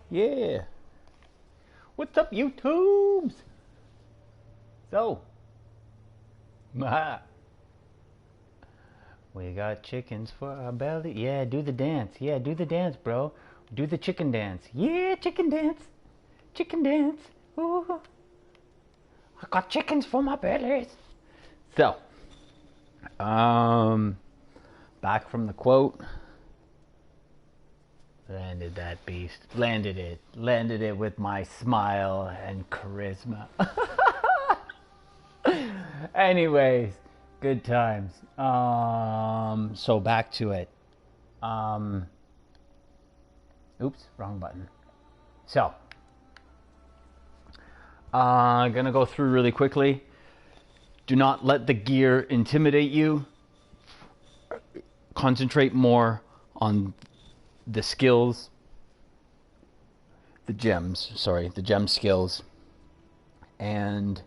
Yeah. What's up, YouTubes? So, we got chickens for our belly. Yeah, do the dance. Yeah, do the dance, bro. Do the chicken dance. Yeah, chicken dance. Chicken dance. Ooh. I got chickens for my bellies. So, back from the quote. Landed that beast. Landed it. Landed it with my smile and charisma. Anyways, good times. So back to it. Oops, wrong button. So, gonna go through really quickly. Do not let the gear intimidate you. Concentrate more on the skills, the gem skills, and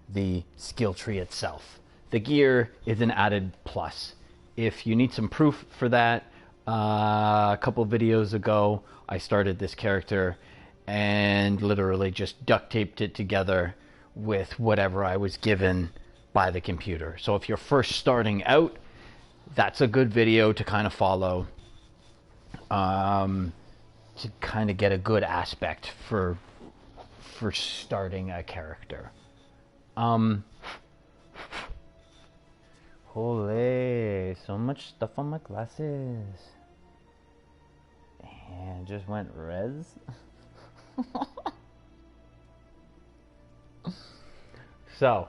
the skill tree itself. The gear is an added plus. If you need some proof for that, a couple videos ago, I started this character and literally just duct taped it together with whatever I was given by the computer. So if you're first starting out, that's a good video to kind of follow, to kind of get a good aspect for starting a character. Holy, so much stuff on my glasses. And just went res. So,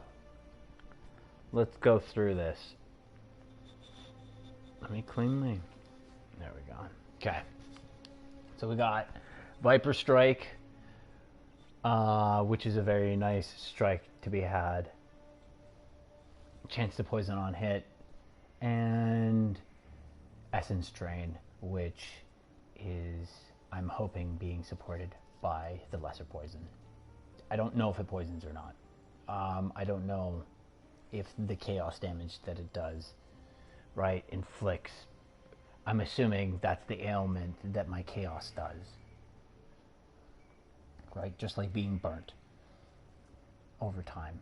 let's go through this. Let me cleanly. There we go. Okay. So we got Viper Strike, which is a very nice strike to be had. Chance to poison on hit, and Essence Drain, which is, I'm hoping, being supported by the lesser poison. I don't know if it poisons or not. I don't know if the chaos damage that it does, right, inflicts. I'm assuming that's the ailment that my chaos does, right? Just like being burnt over time.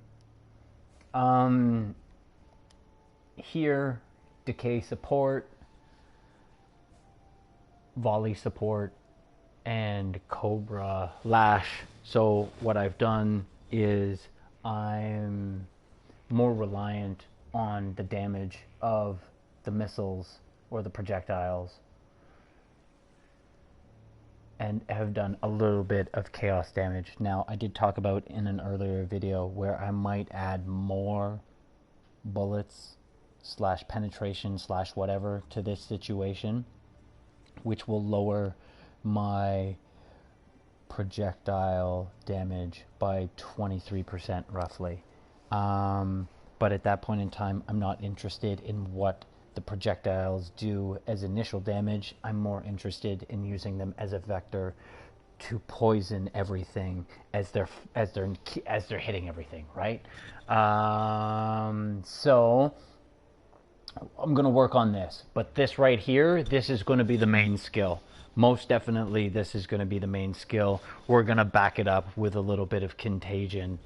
Here, decay support, volley support, and cobra lash. So what I've done is I'm more reliant on the damage of the missiles or the projectiles, and have done a little bit of chaos damage. Now, I did talk about in an earlier video where I might add more bullets slash penetration slash whatever to this situation, which will lower my projectile damage by 23% roughly. But at that point in time, I'm not interested in what the projectiles do as initial damage. I'm more interested in using them as a vector to poison everything as they're hitting everything, right? So I'm going to work on this, but this right here, this is going to be the main skill. Most definitely, this is going to be the main skill. We're going to back it up with a little bit of contagion,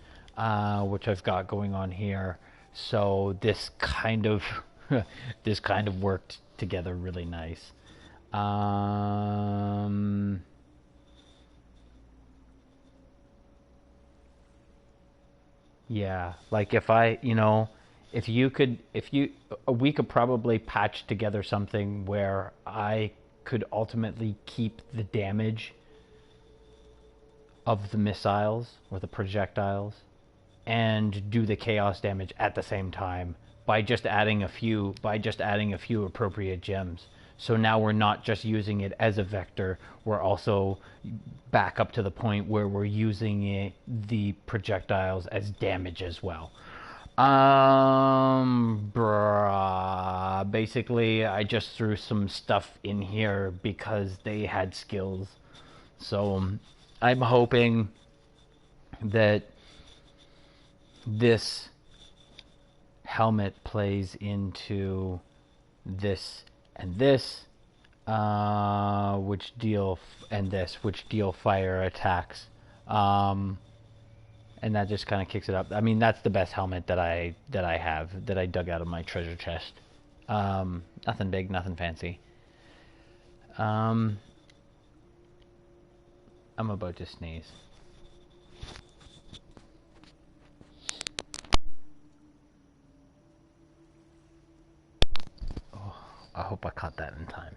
which I've got going on here. So this kind of this kind of worked together really nice. Yeah, like if I, we could probably patch together something where I could ultimately keep the damage of the missiles or the projectiles and do the chaos damage at the same time by just adding a few appropriate gems. So now we're not just using it as a vector, we're also back up to the point where we're using the projectiles as damage as well. Basically, I just threw some stuff in here because they had skills. So I'm hoping that this helmet plays into this and this. which deal which deal fire attacks, um, and that just kind of kicks it up. I mean, that's the best helmet that I have that I dug out of my treasure chest. Nothing big, nothing fancy. I'm about to sneeze. Oh, I hope I caught that in time.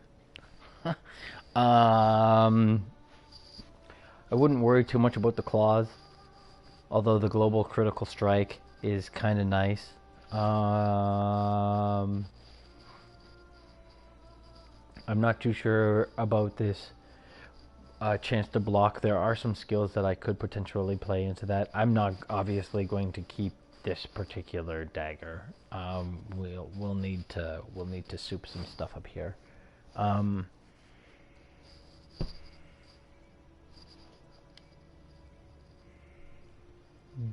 I wouldn't worry too much about the claws, although the global critical strike is kind of nice. I'm not too sure about this chance to block. There are some skills that I could potentially play into that. I'm not obviously going to keep this particular dagger. We'll need to soup some stuff up here.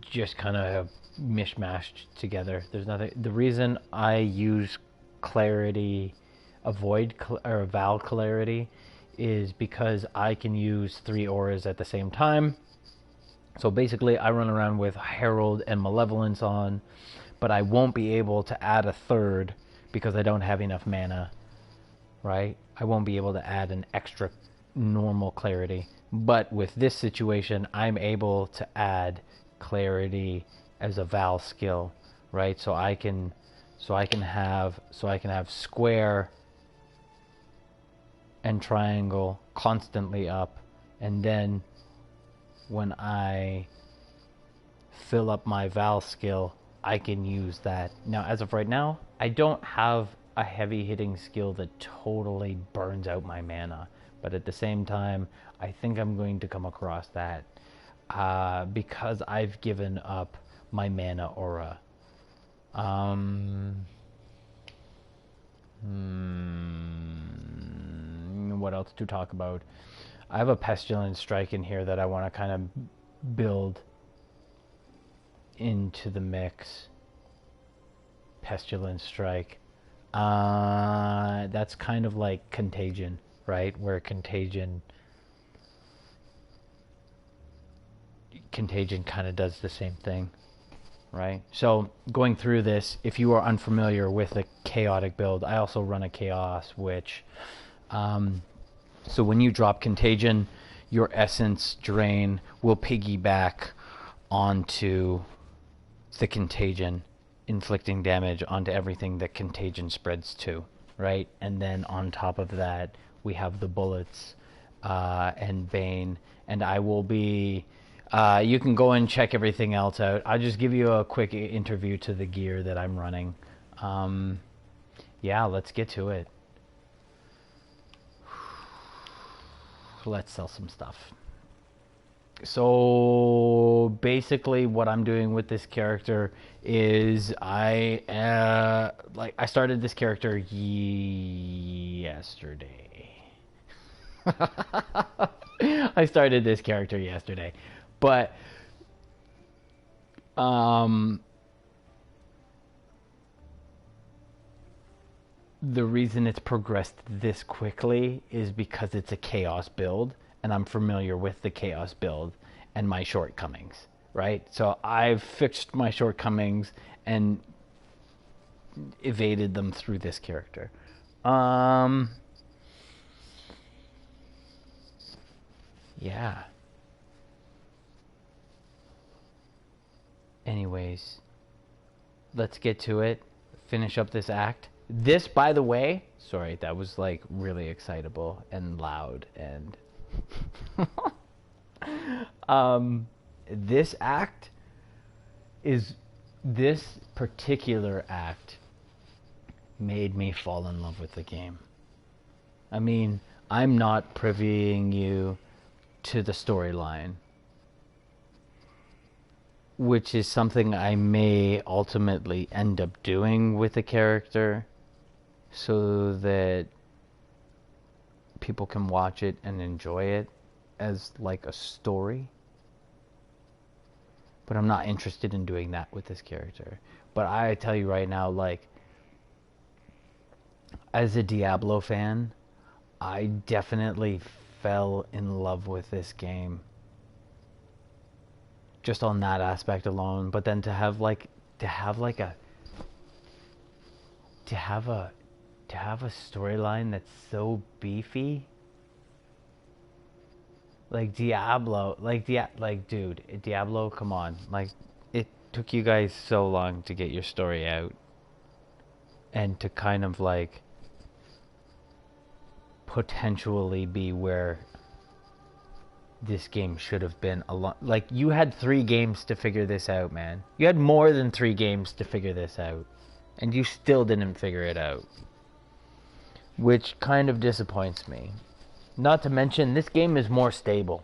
Just kind of mishmashed together. There's nothing. The reason I use clarity, or Val clarity, is because I can use 3 auras at the same time. So basically, I run around with Herald and Malevolence on, but I won't be able to add a third because I don't have enough mana. Right? I won't be able to add an extra normal clarity. But with this situation, I'm able to add clarity as a Val skill, right? So I can have square and triangle constantly up, and then when I fill up my Val skill, I can use that. Now, as of right now, I don't have a heavy hitting skill that totally burns out my mana, but at the same time, I think I'm going to come across that because I've given up my mana aura. What else to talk about? I have a Pestilence Strike in here that I want to kind of build into the mix. Pestilence Strike. That's kind of like Contagion, right? Where Contagion kind of does the same thing, right? So going through this, if you are unfamiliar with a chaotic build, I also run a chaos, which so when you drop Contagion, your essence drain will piggyback onto the Contagion, inflicting damage onto everything that Contagion spreads to, right? And then on top of that, we have the bullets and Bane, and I will be you can go and check everything else out. I'll just give you a quick interview to the gear that I'm running. Yeah, let's get to it. Let's sell some stuff. So basically what I'm doing with this character is I started this character yesterday. I started this character yesterday. But the reason it's progressed this quickly is because it's a chaos build, and I'm familiar with the chaos build and my shortcomings, right? So I've fixed my shortcomings and evaded them through this character. Yeah. Anyways, let's get to it. Finish up this act. This, by the way, sorry, that was like really excitable and loud and this particular act made me fall in love with the game. I mean, I'm not privying you to the storyline, which is something I may ultimately end up doing with the character so that people can watch it and enjoy it as like a story. But I'm not interested in doing that with this character. But I tell you right now, like, as a Diablo fan, I definitely fell in love with this game just on that aspect alone. But then to have like a to have a to have a storyline that's so beefy, like Diablo, like dude, Diablo, come on, like it took you guys so long to get your story out, and to kind of like potentially be where this game should have been a lot. Like, you had 3 games to figure this out, man. You had more than 3 games to figure this out, and you still didn't figure it out, which kind of disappoints me. Not to mention, this game is more stable.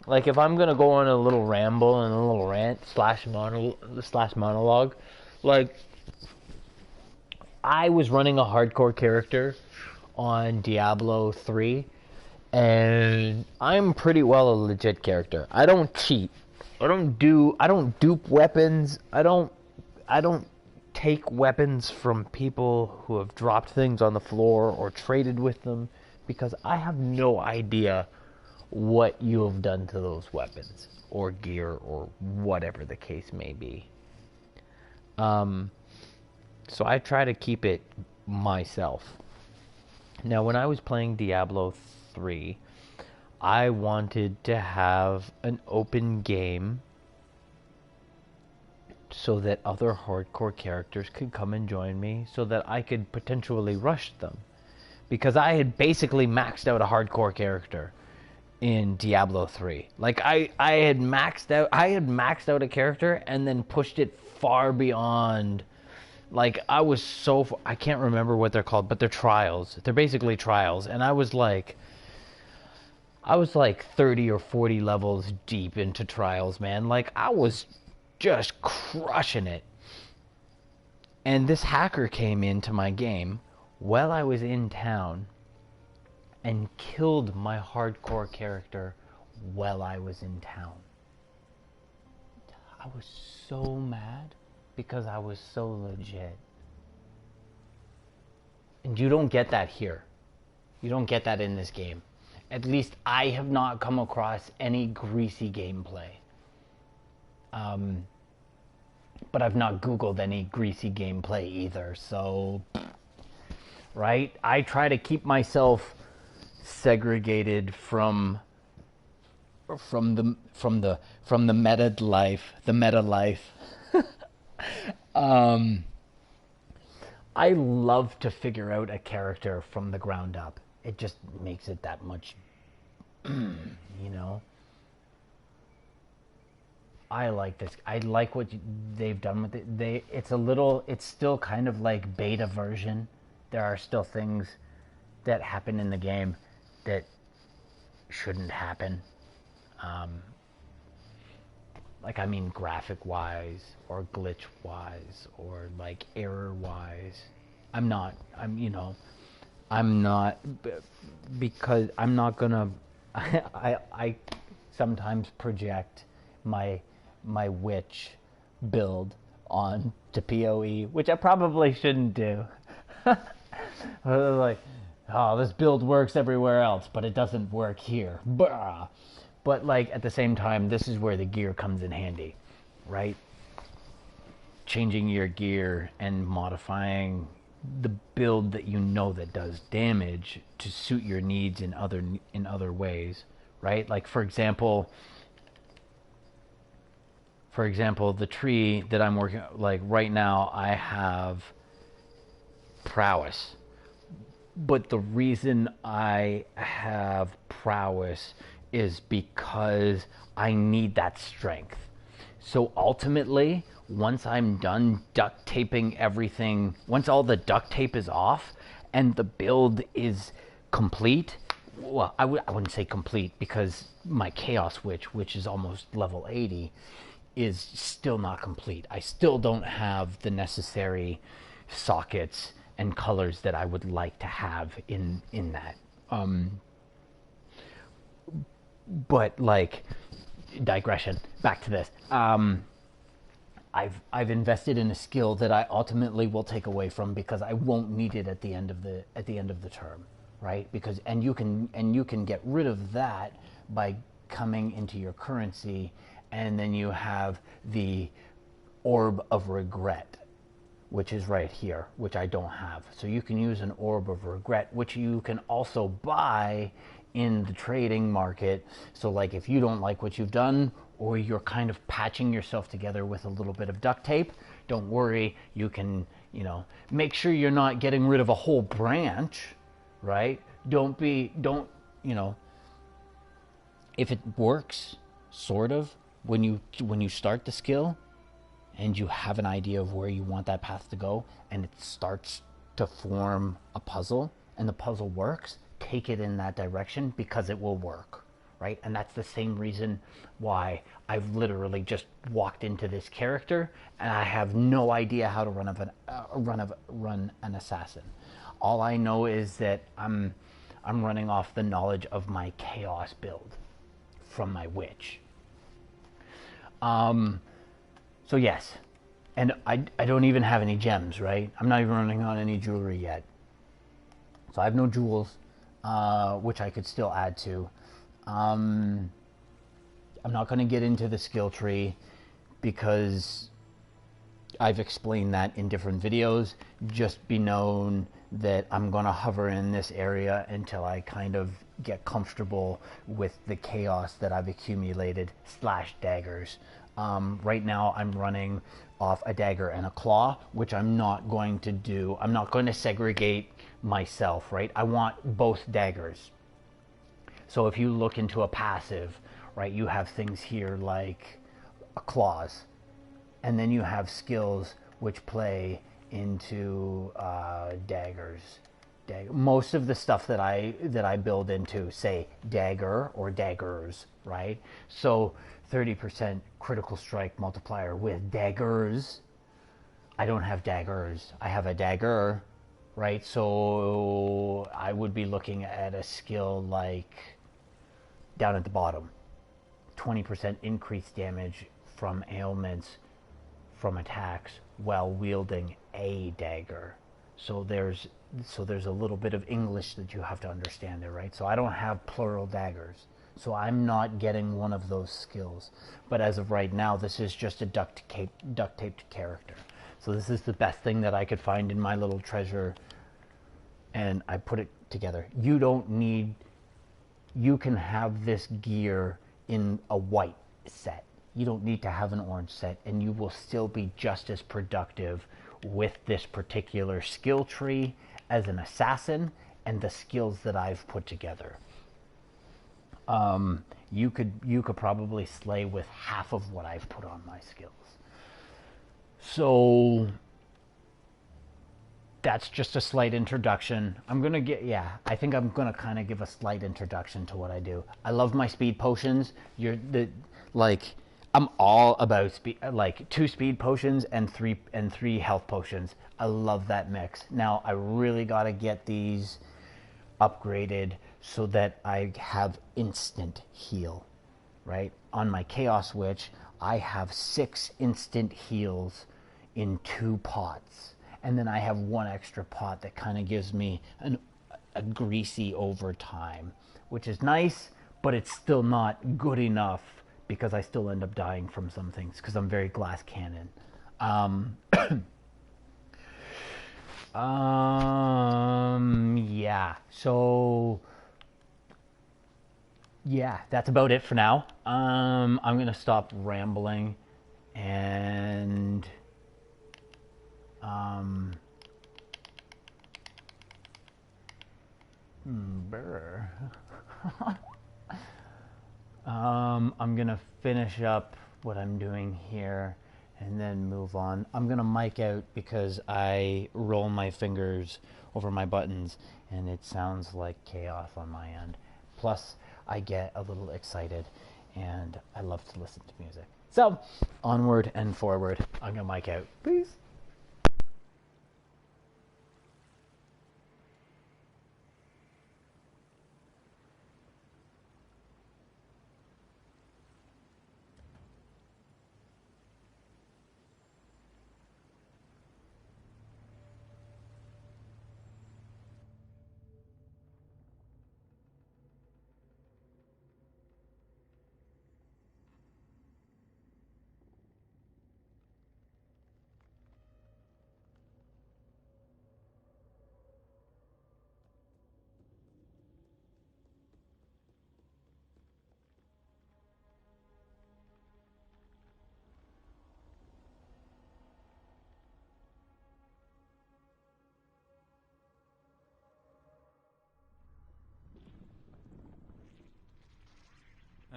Like, if I'm gonna go on a little ramble and a little rant slash monologue, like, I was running a hardcore character on Diablo 3, and I'm pretty well a legit character. I don't cheat. I don't dupe weapons. I don't take weapons from people who have dropped things on the floor or traded with them, because I have no idea what you have done to those weapons or gear or whatever the case may be. So I try to keep it myself. Now, when I was playing Diablo 3, I wanted to have an open game so that other hardcore characters could come and join me, so that I could potentially rush them. Because I had basically maxed out a hardcore character in Diablo 3. Like, I had maxed out a character and then pushed it far beyond. Like, I can't remember what they're called, but they're trials. They're basically trials. And I was like 30 or 40 levels deep into trials, man. Like, I was just crushing it. And this hacker came into my game while I was in town and killed my hardcore character while I was in town. I was so mad because I was so legit. And you don't get that here. You don't get that in this game. At least I have not come across any greasy gameplay. But I've not Googled any greasy gameplay either, so... Right? I try to keep myself segregated from the meta life. I love to figure out a character from the ground up. It just makes it that much, you know. I like this. I like what they've done with it. It's still kind of like beta version. There are still things that happen in the game that shouldn't happen. Like, I mean, graphic wise or glitch wise or like error wise. Because I'm not gonna, I sometimes project my witch build on to POE, which I probably shouldn't do. Like, oh, this build works everywhere else, but it doesn't work here. Bah. But, like, at the same time, this is where the gear comes in handy, right? Changing your gear and modifying the build that you know that does damage to suit your needs in other ways, right? Like, for example, the tree that I'm working, like right now, I have prowess. But the reason I have prowess is because I need that strength. So ultimately, once I'm done duct taping everything, once all the duct tape is off and the build is complete, well, I wouldn't say complete, because my Chaos Witch, which is almost level 80, is still not complete. I still don't have the necessary sockets and colors that I would like to have in that. But, like, digression, back to this. I've invested in a skill that I ultimately will take away from, because I won't need it at the end of the term, right? Because and you can get rid of that by coming into your currency, and then you have the orb of regret, which is right here, which I don't have. So you can use an orb of regret, which you can also buy in the trading market. So like if you don't like what you've done, or you're kind of patching yourself together with a little bit of duct tape, don't worry, you can, make sure you're not getting rid of a whole branch, right? Don't, if it works, sort of, when you start the skill and you have an idea of where you want that path to go, and it starts to form a puzzle and the puzzle works, take it in that direction, because it will work, right? And that's the same reason why I've literally just walked into this character and I have no idea how to run an assassin. All I know is that I'm running off the knowledge of my chaos build from my witch. So yes, and I don't even have any gems, right? I'm not even running on any jewelry yet. So I have no jewels, which I could still add to. I'm not going to get into the skill tree because I've explained that in different videos. Just be known that I'm going to hover in this area until I kind of get comfortable with the chaos that I've accumulated / daggers. Right now I'm running off a dagger and a claw, which I'm not going to do. I'm not going to segregate myself, right? I want both daggers. So if you look into a passive, right, you have things here like claws, and then you have skills which play into daggers. Most of the stuff that I build into, say, dagger or daggers, right? So 30% critical strike multiplier with daggers. I don't have daggers. I have a dagger, right? So I would be looking at a skill like down at the bottom, 20% increased damage from ailments from attacks while wielding a dagger. So there's a little bit of English that you have to understand there, right? So I don't have plural daggers, so I'm not getting one of those skills. But as of right now, this is just a duct taped character. So this is the best thing that I could find in my little treasure, and I put it together. You can have this gear in a white set. You don't need to have an orange set, and you will still be just as productive with this particular skill tree as an assassin and the skills that I've put together. You could probably slay with half of what I've put on my skills. So that's just a slight introduction. I think I'm gonna kind of give a slight introduction to what I do. I love my speed potions. I'm all about speed, like 2 speed potions and 3 health potions. I love that mix. Now I really gotta get these upgraded so that I have instant heal, right? On my Chaos Witch, I have 6 instant heals in 2 pots. And then I have 1 extra pot that kind of gives me a greasy overtime, which is nice, but it's still not good enough because I still end up dying from some things because I'm very glass cannon. Yeah. So yeah, that's about it for now. I'm gonna stop rambling and I'm gonna finish up what I'm doing here and then move on. I'm gonna mic out because I roll my fingers over my buttons and it sounds like chaos on my end. Plus, I get a little excited and I love to listen to music. So, onward and forward. I'm gonna mic out. Peace.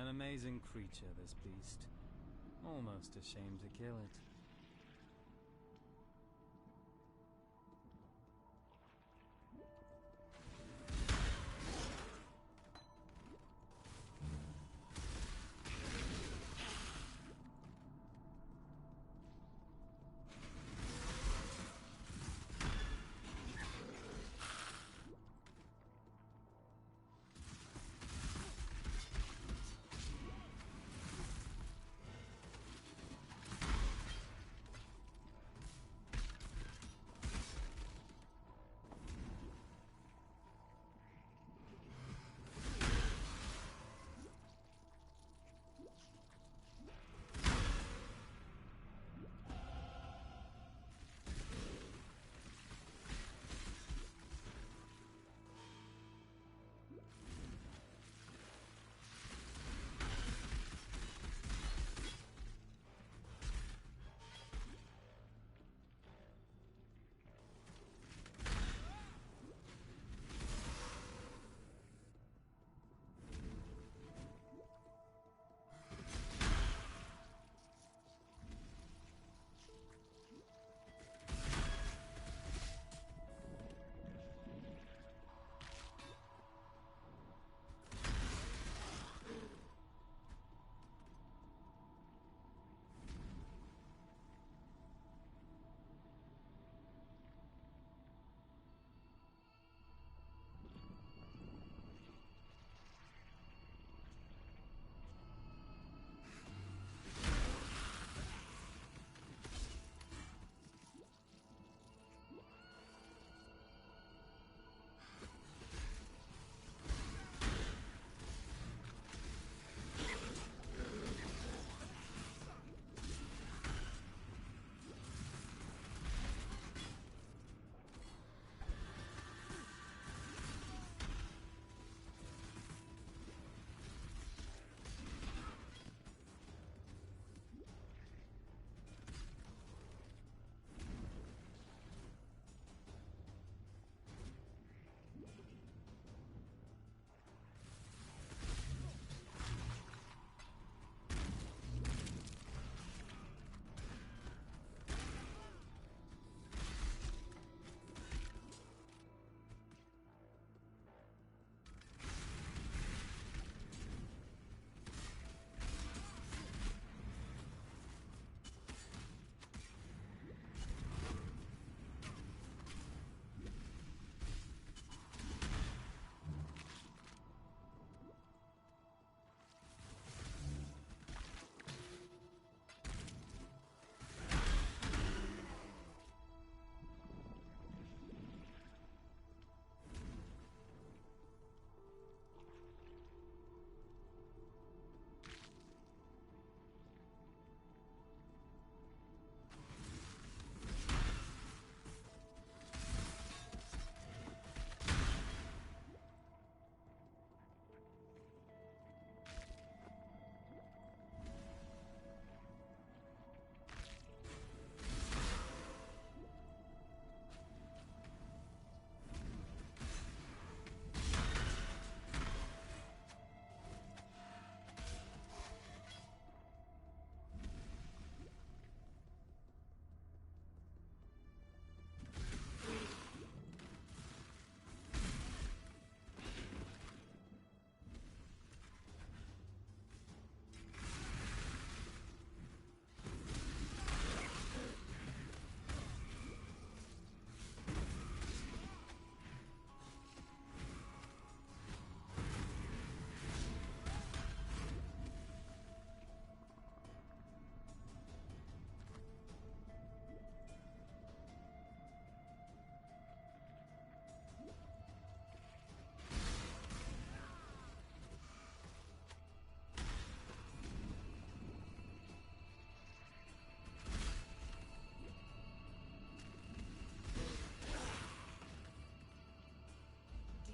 An amazing creature, this beast. Almost ashamed to kill it.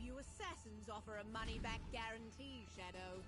You assassins offer a money-back guarantee, Shadow.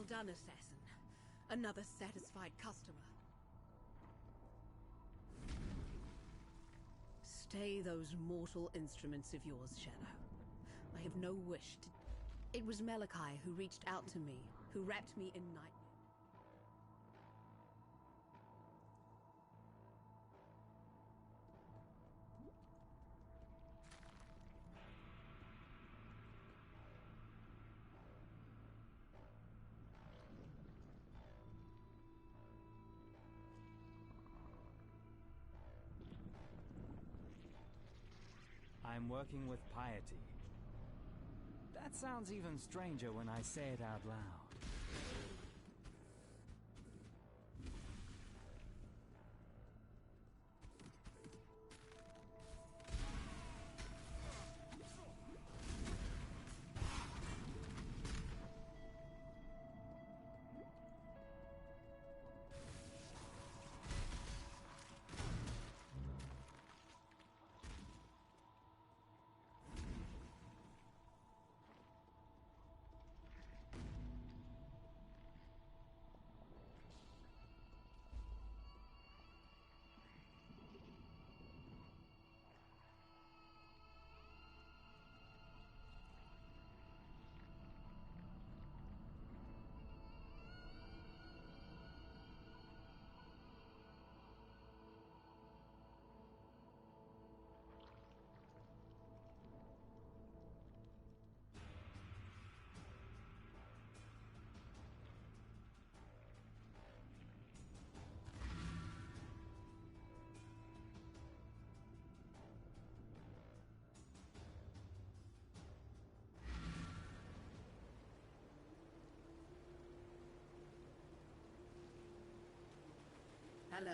done, Assassin. Another satisfied customer. Stay those mortal instruments of yours, Shadow. I have no wish to... It was Malachi who reached out to me, who wrapped me in nightmare. I'm working with piety. That sounds even stranger when I say it out loud. Hello.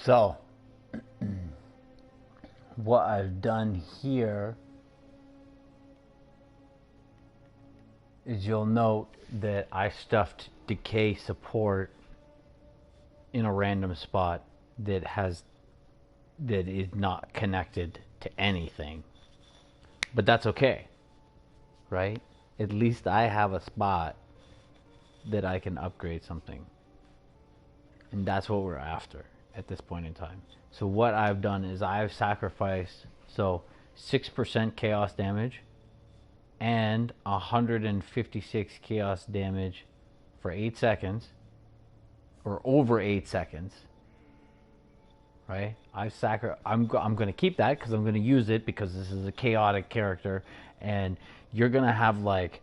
So, what I've done here is you'll note that I stuffed decay support in a random spot that is not connected to anything. But that's okay, right? At least I have a spot that I can upgrade something. And that's what we're after at this point in time. So what I've done is I've sacrificed 6% chaos damage and 156 chaos damage for 8 seconds or over 8 seconds. Right? I'm going to keep that because I'm going to use it because this is a chaotic character, and you're going to have like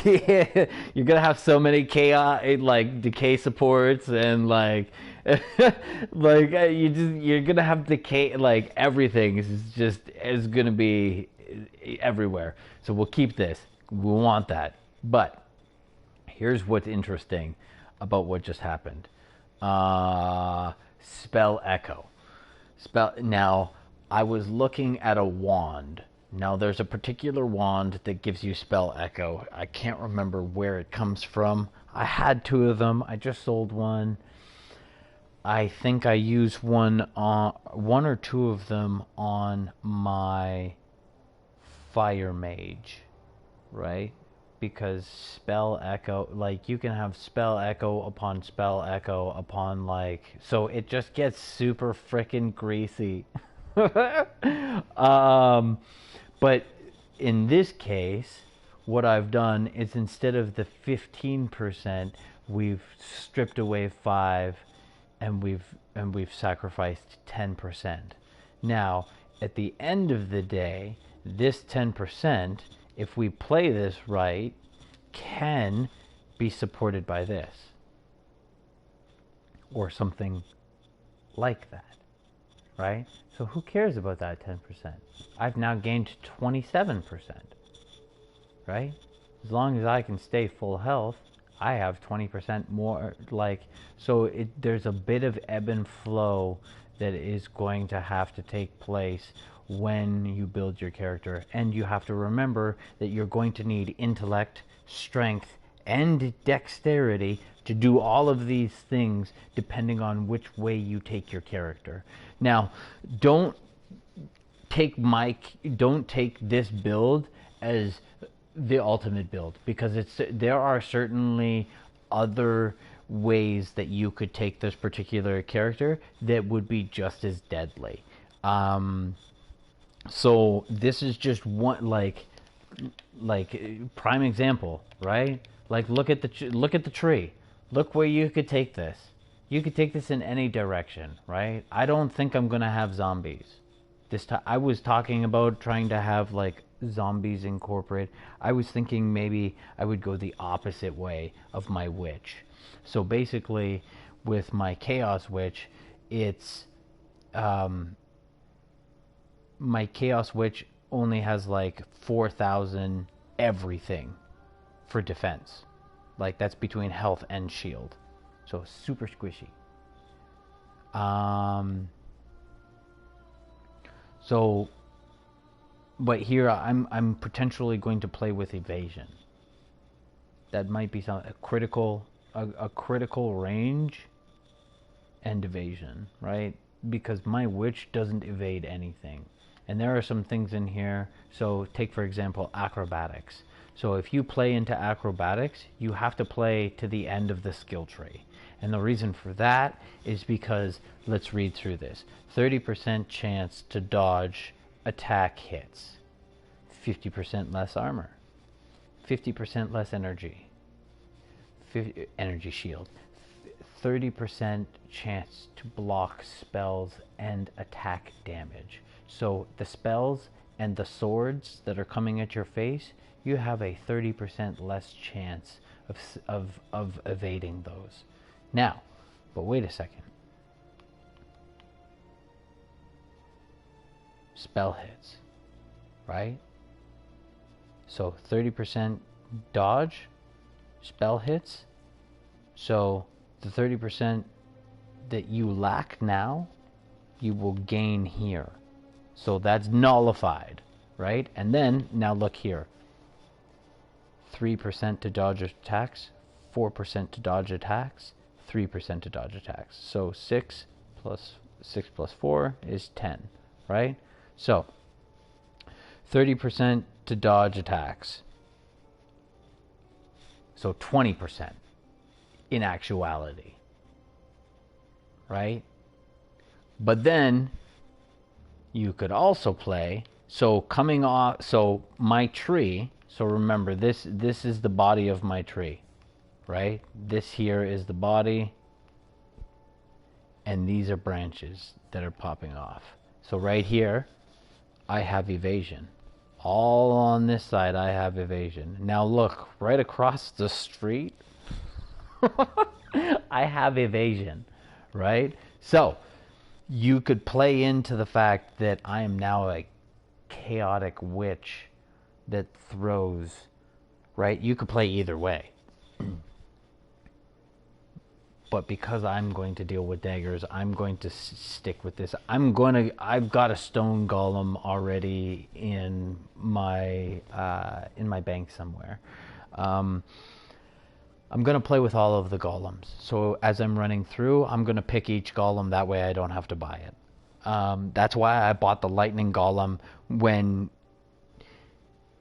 you're gonna have so many chaos, like decay supports, and like you're gonna have decay, like everything is gonna be everywhere. So we'll keep this. We want that. But here's what's interesting about what just happened. Spell echo. Now I was looking at a wand Now there's a particular wand that gives you spell echo. I can't remember where it comes from. I had 2 of them. I just sold one. I think I used one or 2 of them on my fire mage, right? Because spell echo, like you can have spell echo upon like, so it just gets super freaking greasy. But in this case, what I've done is instead of the 15%, we've stripped away 5 and we've sacrificed 10%. Now, at the end of the day, this 10%, if we play this right, can be supported by this or something like that, right? So who cares about that 10%? I've now gained 27%, right? As long as I can stay full health, I have 20% more, like, so there's a bit of ebb and flow that is going to have to take place when you build your character. And you have to remember that you're going to need intellect, strength, and dexterity to do all of these things depending on which way you take your character. Now, don't take this build as the ultimate build, because there are certainly other ways that you could take this particular character that would be just as deadly. So this is just one, like prime example, right? Like look at the tree. Look where you could take this. You could take this in any direction, right? I don't think I'm gonna have zombies. This time I was talking about trying to have like zombies incorporate. I was thinking maybe I would go the opposite way of my witch. So basically, with my chaos witch, it's my chaos witch only has like 4,000 everything for defense. Like that's between health and shield. So super squishy. So but here I'm potentially going to play with evasion. That might be a critical range and evasion, right? Because my witch doesn't evade anything. And there are some things in here. So take, for example, acrobatics. So if you play into acrobatics, you have to play to the end of the skill tree. And the reason for that is because, let's read through this. 30% chance to dodge attack hits. 50% less armor. 50% less energy. Energy shield. 30% chance to block spells and attack damage. So the spells and the swords that are coming at your face, you have a 30% less chance of evading those. Now, but wait a second. Spell hits, right? So 30% dodge, spell hits. So the 30% that you lack now, you will gain here. So that's nullified, right? And then, now look here. 3% to dodge attacks, 4% to dodge attacks, 3% to dodge attacks. So 6 plus 4 is 10, right? So 30% to dodge attacks. So 20% in actuality, right? But then you could also play, so coming off, so my tree, so remember this is the body of my tree, right? This here is the body, and these are branches that are popping off. So right here, I have evasion. All on this side, I have evasion. Now look, right across the street, I have evasion, right? So you could play into the fact that I am now a chaotic witch that throws, right? You could play either way. but because I'm going to deal with daggers, I'm going to stick with this. I've got a stone golem already in my bank somewhere. I'm going to play with all of the golems. So as I'm running through, I'm going to pick each golem. That way I don't have to buy it. That's why I bought the lightning golem when,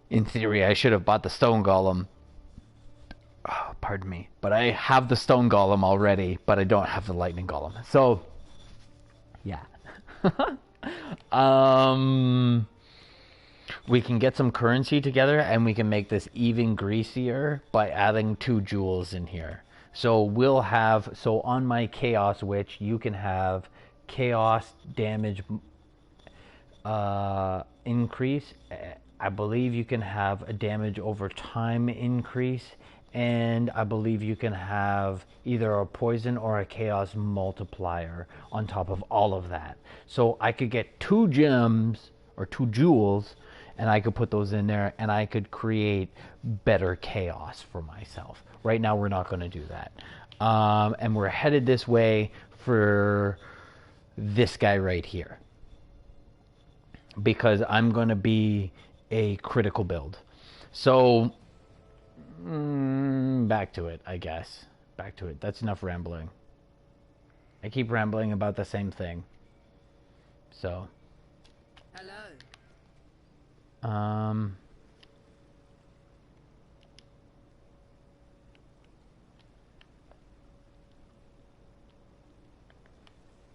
in theory, I should have bought the stone golem. Oh, pardon me. But I have the stone golem already, but I don't have the lightning golem. So, yeah. We can get some currency together and we can make this even greasier by adding 2 jewels in here. So we'll have, so on my chaos witch, you can have chaos damage increase. I believe you can have a damage over time increase, and I believe you can have either a poison or a chaos multiplier on top of all of that. So I could get 2 gems or 2 jewels, and I could put those in there, and I could create better chaos for myself. Right now, we're not going to do that. And we're headed this way for this guy right here, because I'm going to be a critical build. So, back to it, I guess. Back to it. That's enough rambling. I keep rambling about the same thing. So. Hello.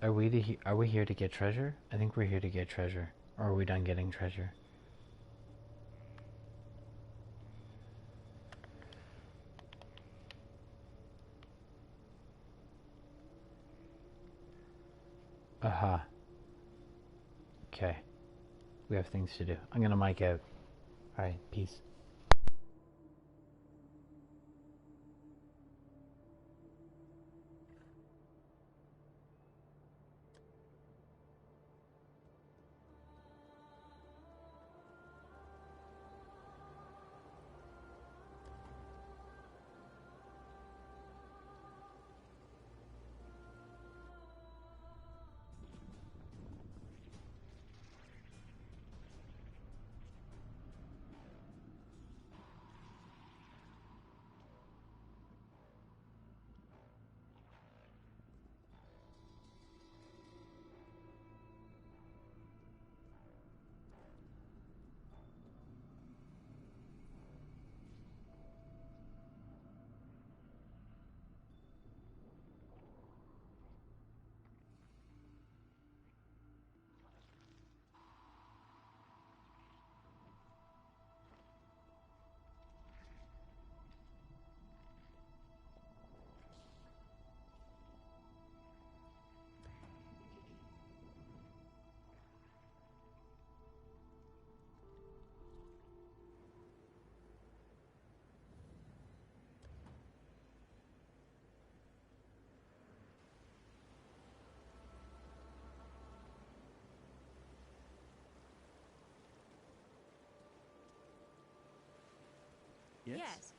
Are we here to get treasure? I think we're here to get treasure. Or are we done getting treasure? Aha. Okay. We have things to do. I'm gonna mic out. Alright, peace. Yes.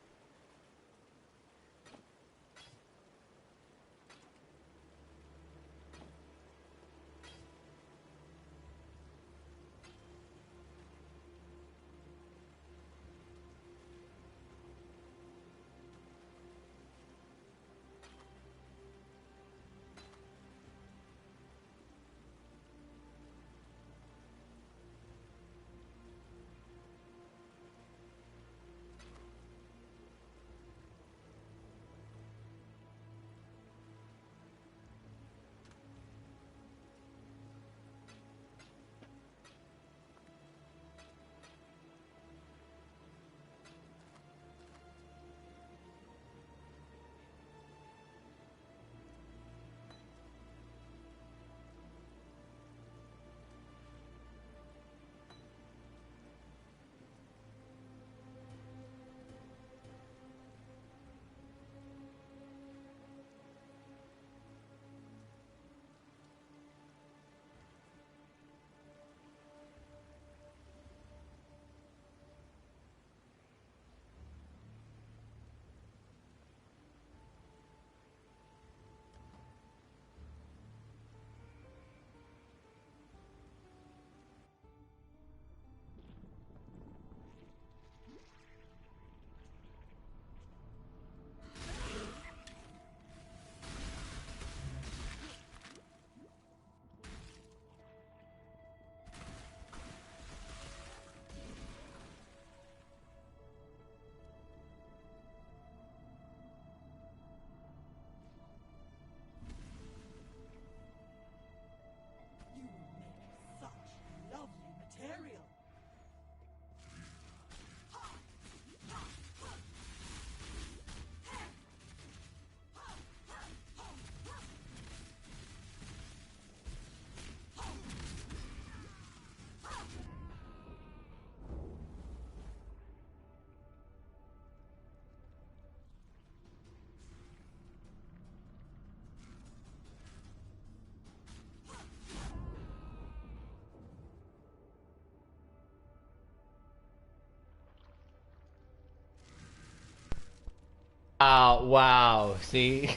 Wow. See?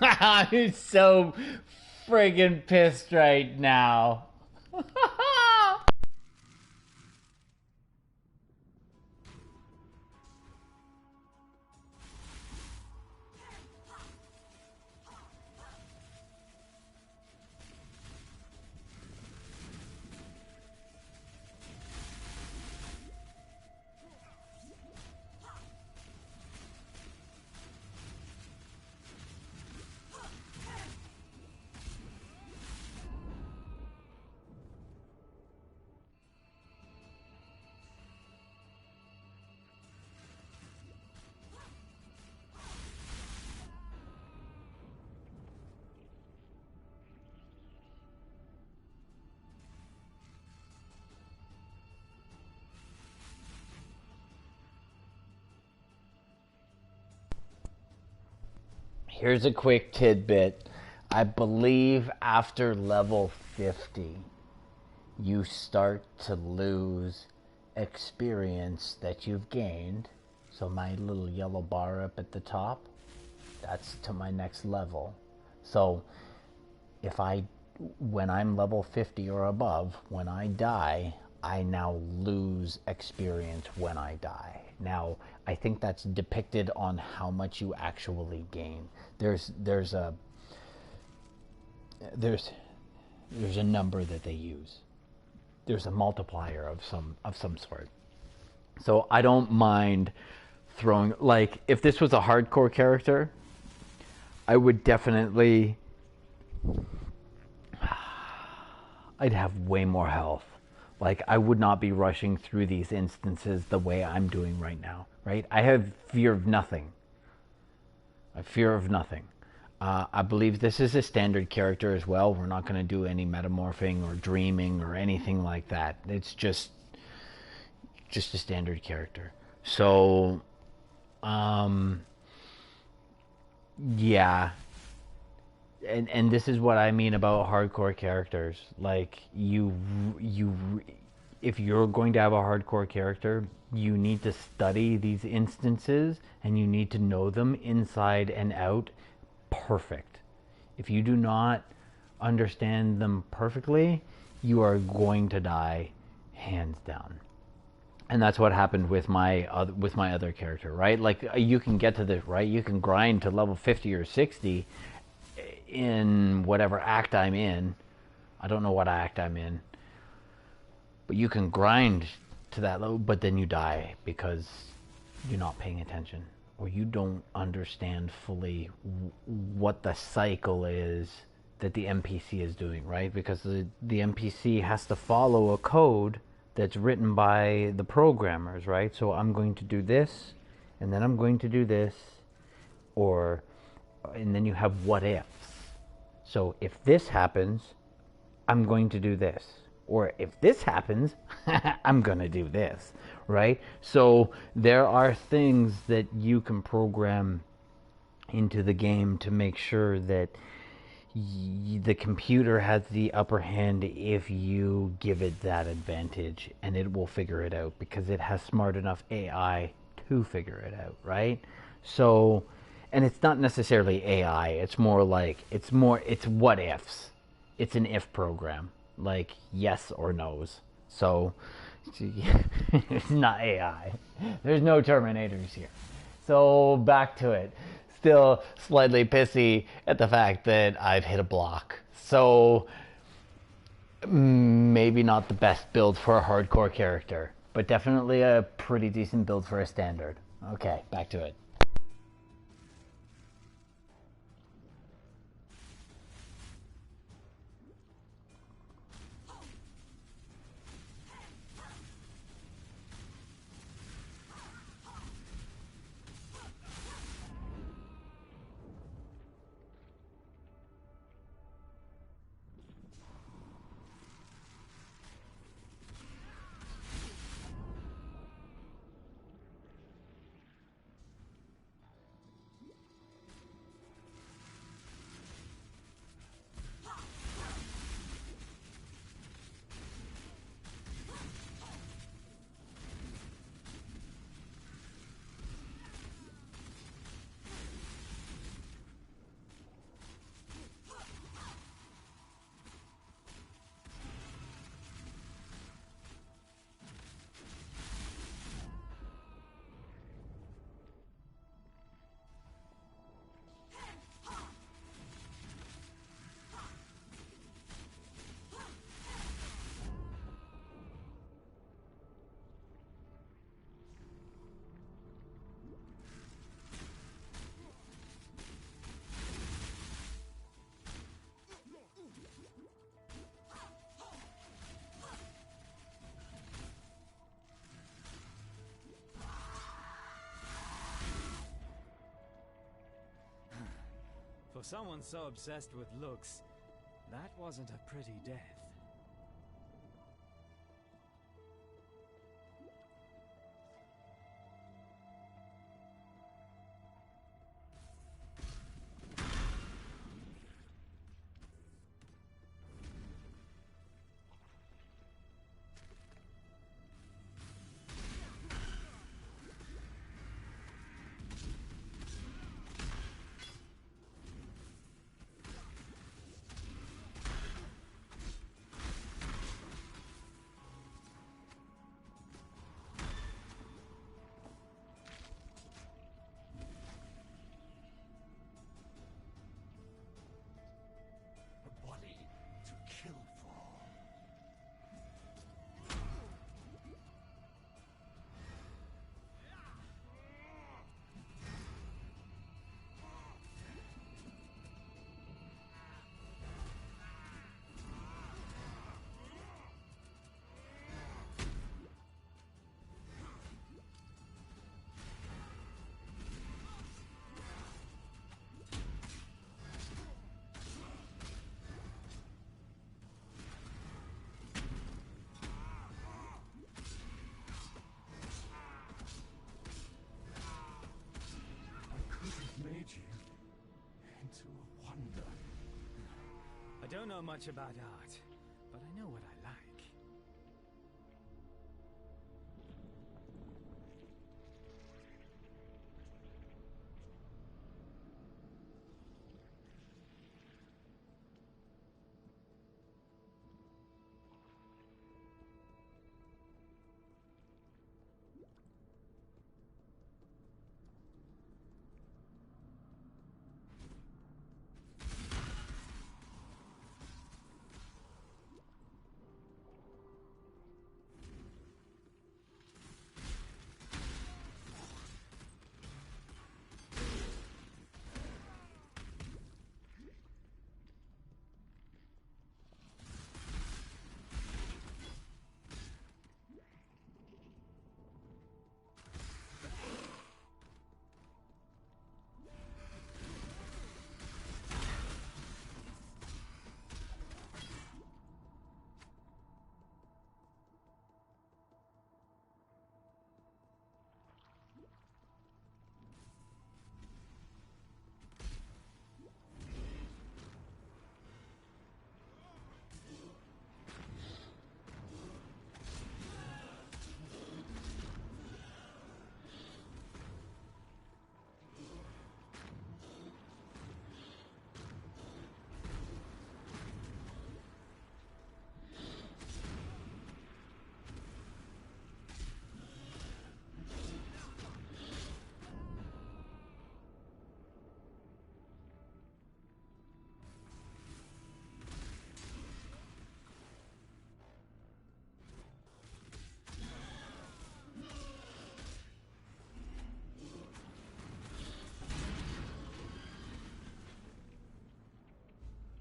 I'm so friggin' pissed right now. Here's a quick tidbit. I believe after level 50, you start to lose experience that you've gained. So my little yellow bar up at the top, that's to my next level. So if when I'm level 50 or above, when I die, I now lose experience when I die. Now, I think that's depicted on how much you actually gain. There's a number that they use. There's a multiplier of some sort. So I don't mind throwing, like, if this was a hardcore character, I would definitely, I'd have way more health. Like, I would not be rushing through these instances the way I'm doing right now, right? I have fear of nothing. I fear of nothing. I believe this is a standard character as well. We're not going to do any metamorphing or dreaming or anything like that. It's just a standard character. So, yeah. And this is what I mean about hardcore characters. Like, if you're going to have a hardcore character, you need to study these instances and you need to know them inside and out perfect. If you do not understand them perfectly, you are going to die hands down. And that's what happened with my other character, right? Like, you can get to the, right? You can grind to level 50 or 60 in whatever act I'm in. I don't know what act I'm in. But you can grind to that level, but then you die because you're not paying attention. Or you don't understand fully what the cycle is that the NPC is doing, right? Because the NPC has to follow a code that's written by the programmers, right? So I'm going to do this, and then I'm going to do this, and then you have what ifs. So if this happens, I'm going to do this. Or if this happens, I'm going to do this, right? So there are things that you can program into the game to make sure that the computer has the upper hand if you give it that advantage, and it will figure it out because it has smart enough AI to figure it out, right? So, and it's not necessarily AI, it's more like, it's what ifs. It's an if program, like yes or no's. So it's not AI. There's no Terminators here. So back to it. Still slightly pissy at the fact that I've hit a block. So maybe not the best build for a hardcore character, but definitely a pretty decent build for a standard. Okay, back to it. For someone so obsessed with looks, that wasn't a pretty death. I don't know much about art, but I know what I like.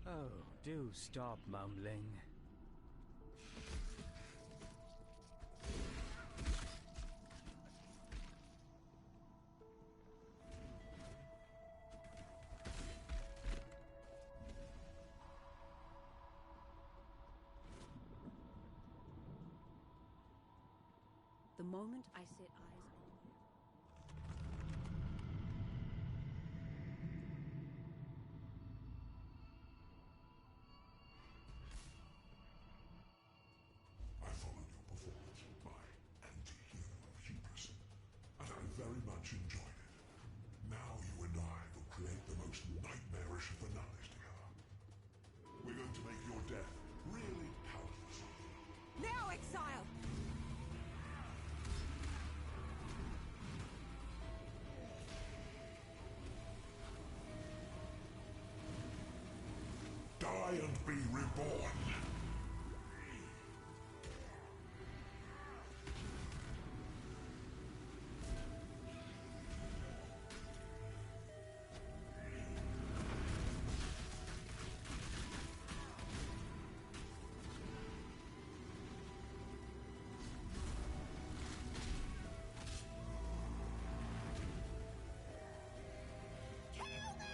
Oh, do stop mumbling. The moment I set eyes on you. I followed your performance by anti-hero hubris, and I very much enjoyed it. Now you and I will create the most nightmarish of finales together. We're going to make your death really palatable. Now, exile! Die and be reborn! Kill me!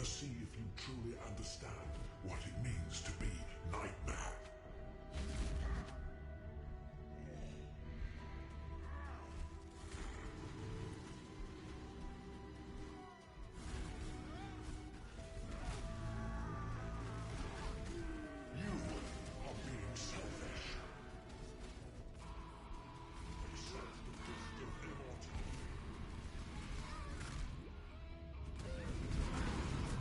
us see if you truly understand what it means to be Nightmare. You are being selfish. Accept the gift of immortality. You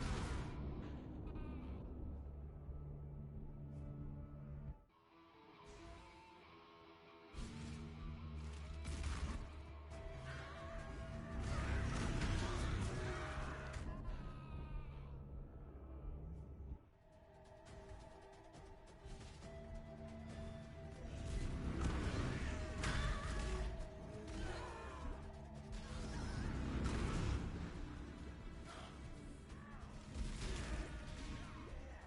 are being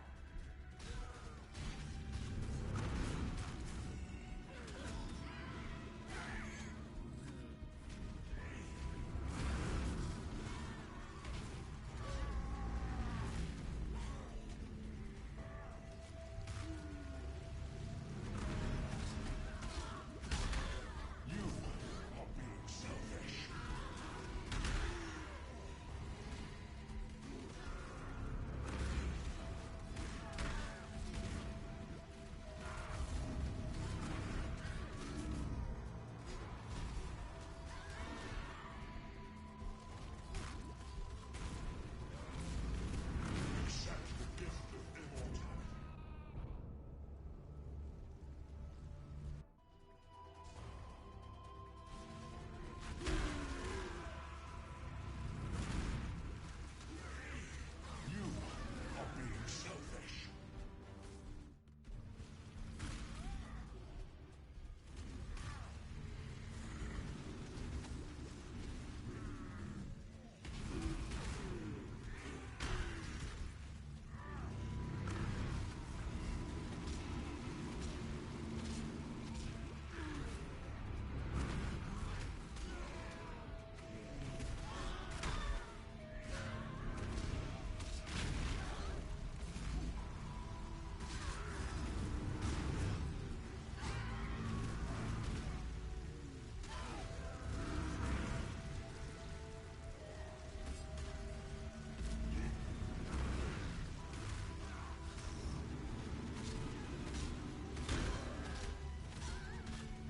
selfish. Accept the gift of immortality. You are being selfish.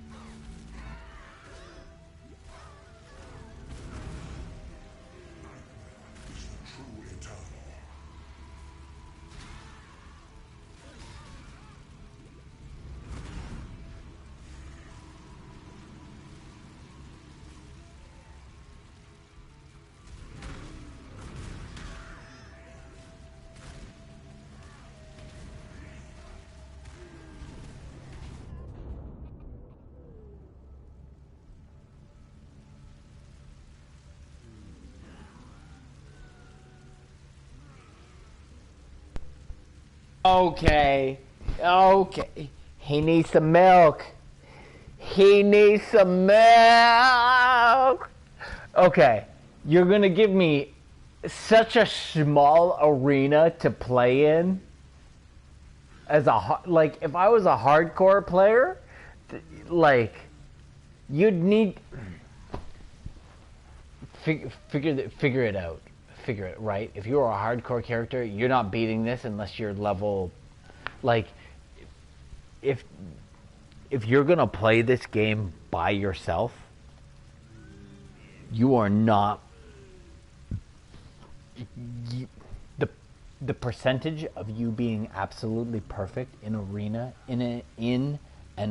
Nightmare is the true eternal. Okay. Okay. He needs some milk. He needs some milk. Okay. You're going to give me such a small arena to play in as like if I was a hardcore player, like you'd need figure it out. Figure it right. If you're a hardcore character, you're not beating this unless you're level. Like, if you're gonna play this game by yourself, you are not. The percentage of you being absolutely perfect in an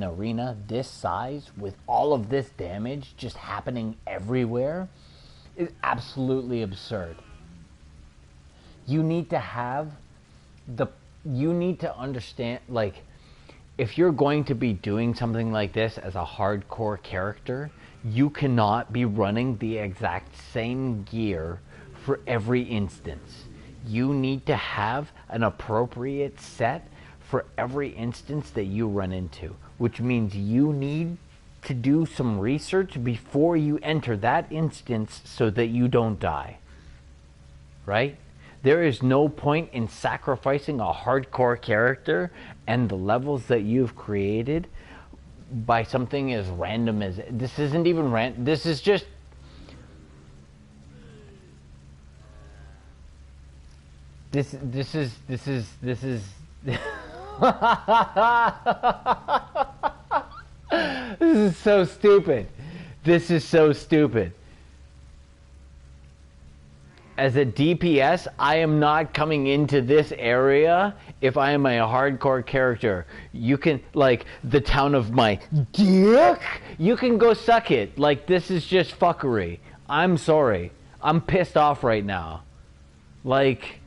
arena this size with all of this damage just happening everywhere is absolutely absurd. You need to have you need to understand, like, if you're going to be doing something like this as a hardcore character, you cannot be running the exact same gear for every instance. You need to have an appropriate set for every instance that you run into, which means you need to do some research before you enter that instance so that you don't die. Right? There is no point in sacrificing a hardcore character and the levels that you've created by something as random as this. Isn't even random. This is just this is this is this is so stupid. This is so stupid. As a DPS, I am not coming into this area if I am a hardcore character. You can, like, the town of my dick, you can go suck it. Like, this is just fuckery. I'm sorry. I'm pissed off right now. Like,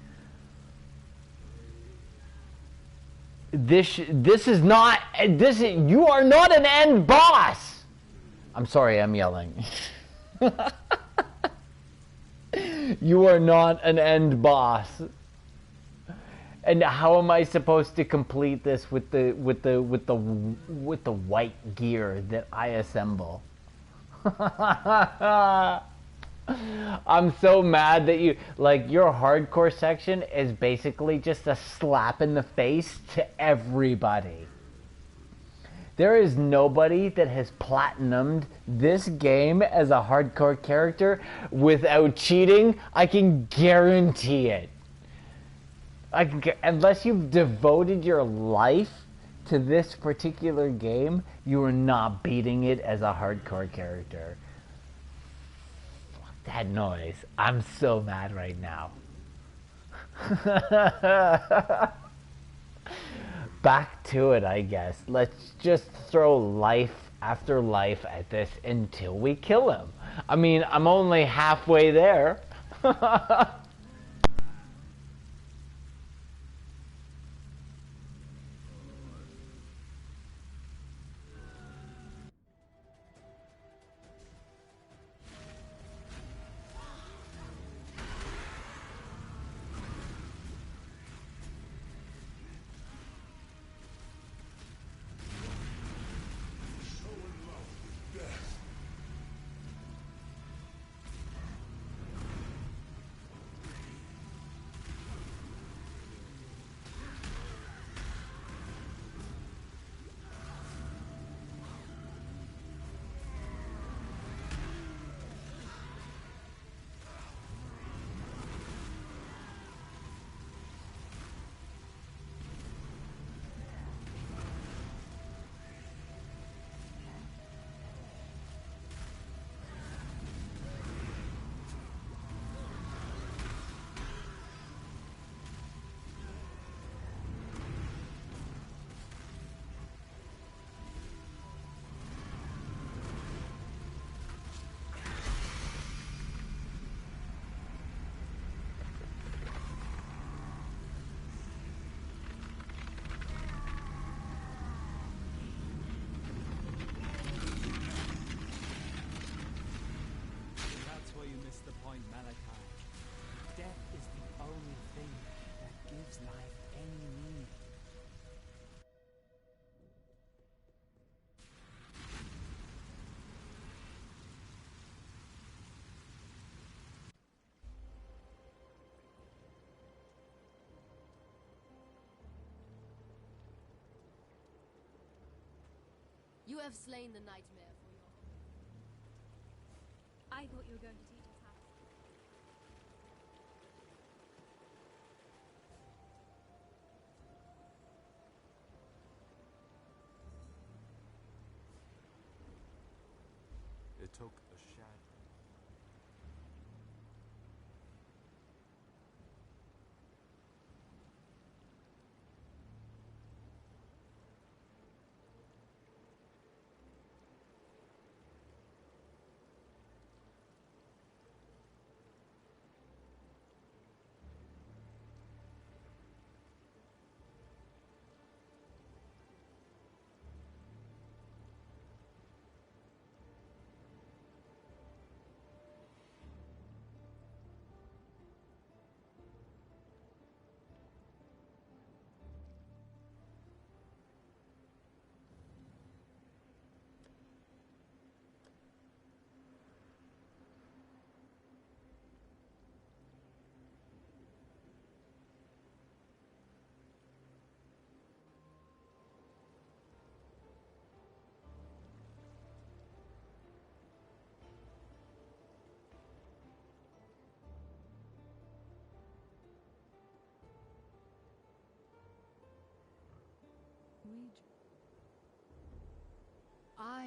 this is not, you are not an end boss. I'm sorry, I'm yelling. You are not an end boss. And how am I supposed to complete this with the white gear that I assemble? I'm so mad that you, like, your hardcore section is basically just a slap in the face to everybody. There is nobody that has platinumed this game as a hardcore character without cheating. I can guarantee it. Unless you've devoted your life to this particular game, you are not beating it as a hardcore character. Fuck that noise. I'm so mad right now. Back to it, I guess. Let's just throw life after life at this until we kill him. I mean, I'm only halfway there. That's where you missed the point, Malachi. Death is the only thing that gives life any meaning. You have slain the nightmare for your... I thought you were going to teach us how. It took a shadow.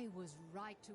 I was right to...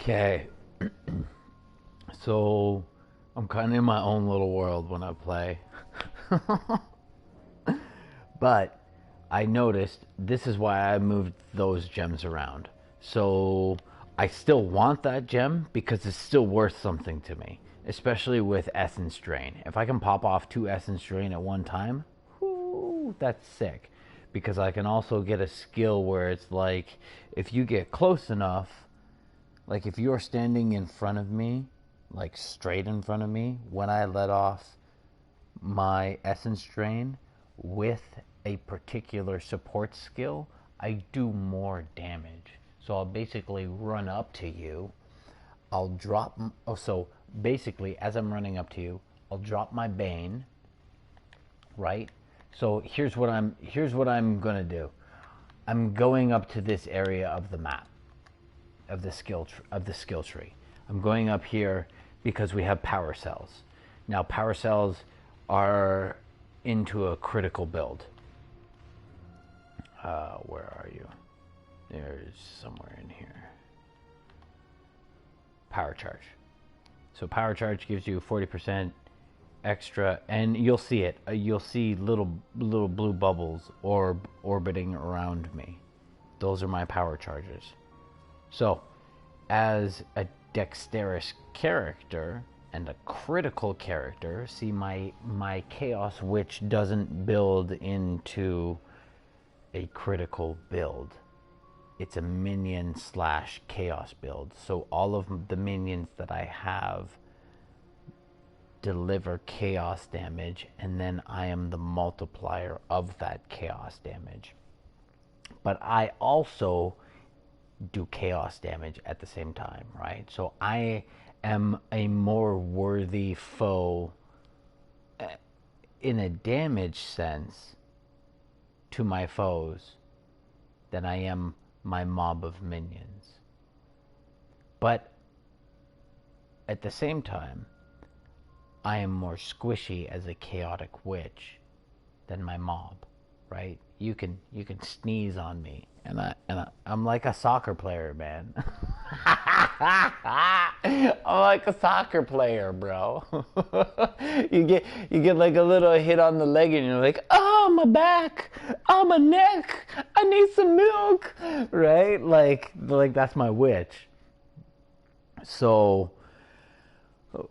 Okay. So I'm kind of in my own little world when I play. But I noticed this is why I moved those gems around. So I still want that gem because it's still worth something to me, especially with Essence Drain. If I can pop off 2 Essence Drain at one time, whoo, that's sick. Because I can also get a skill where it's like, if you get close enough, like if you're standing in front of me, like straight in front of me, when I let off my Essence Drain with a particular support skill, I do more damage. So I'll basically run up to you. I'll drop. Oh, so basically, as I'm running up to you, I'll drop my Bane. Right. So here's what I'm gonna do. I'm going up to this area of the map, of the skill tree. I'm going up here because we have power cells. Now power cells are into a critical build. Where are you? There's somewhere in here. Power charge. So power charge gives you 40% extra, and you'll see it. You'll see little blue bubbles orbiting around me. Those are my power charges. So, as a dexterous character and a critical character, see my Chaos Witch doesn't build into a critical build. It's a minion / chaos build. So all of the minions that I have deliver chaos damage, and then I am the multiplier of that chaos damage. But I also do chaos damage at the same time, right? So I am a more worthy foe in a damage sense to my foes than I am my mob of minions. But at the same time, I am more squishy as a chaotic witch than my mob, right? You can sneeze on me, and I'm like a soccer player, man. I'm like a soccer player, bro. you get like a little hit on the leg, and you're like, oh, my back, oh, my neck, I need some milk, right? Like that's my witch. So,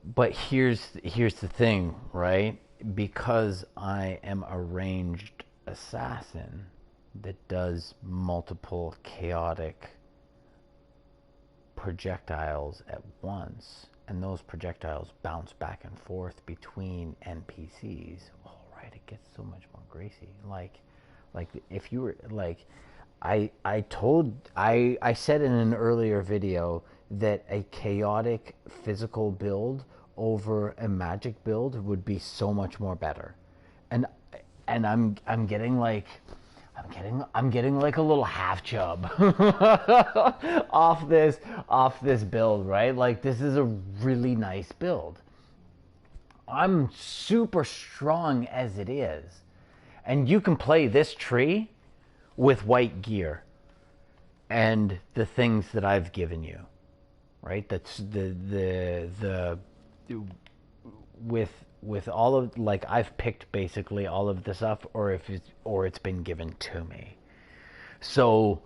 but here's the thing, right? Because I am a ranged assassin that does multiple chaotic projectiles at once, and those projectiles bounce back and forth between NPCs. All right, it gets so much more Gracie. Like if you were like, I said in an earlier video that a chaotic physical build over a magic build would be so much more better, and I'm getting like a little half chub off this build, right? Like, this is a really nice build. I'm super strong as it is, and you can play this tree with white gear and the things that I've given you, right? That's the with all of, like, I've picked basically all of this up, or it's been given to me. So,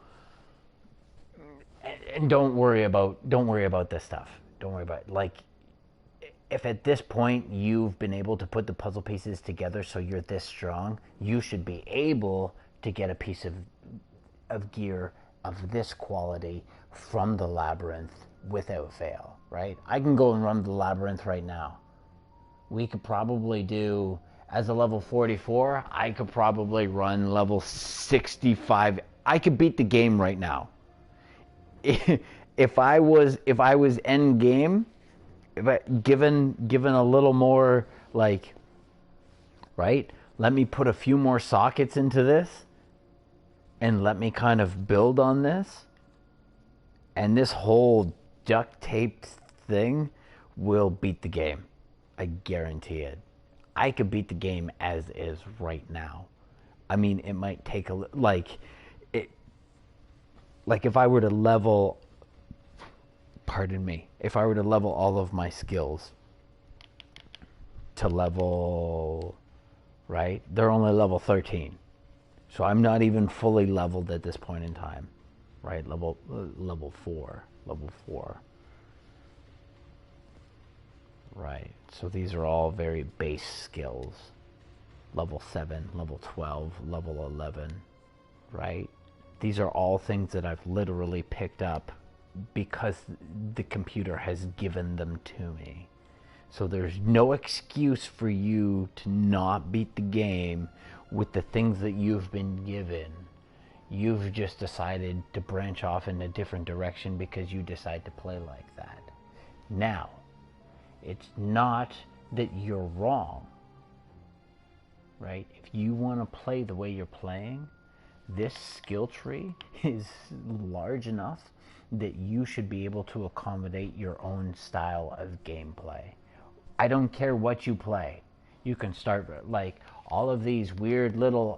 and don't worry about this stuff. Don't worry about it. Like, if at this point you've been able to put the puzzle pieces together so you're this strong, you should be able to get a piece of gear of this quality from the labyrinth without fail, right? I can go and run the labyrinth right now. We could probably do, as a level 44, I could probably run level 65. I could beat the game right now. If I was end game, given a little more, like, right? Let me put a few more sockets into this and let me kind of build on this. And this whole duct taped thing will beat the game. I guarantee it. I could beat the game as is right now. I mean, it might take like if I were to level pardon me, if I were to level all of my skills to level, right, they're only level 13. So I'm not even fully leveled at this point in time, right? Level 4. Right. So these are all very base skills. Level 7, level 12, level 11, right? These are all things that I've literally picked up because the computer has given them to me. So there's no excuse for you to not beat the game with the things that you've been given. You've just decided to branch off in a different direction because you decide to play like that. Now, it's not that you're wrong, right? If you want to play the way you're playing, this skill tree is large enough that you should be able to accommodate your own style of gameplay. I don't care what you play. You can start like all of these weird little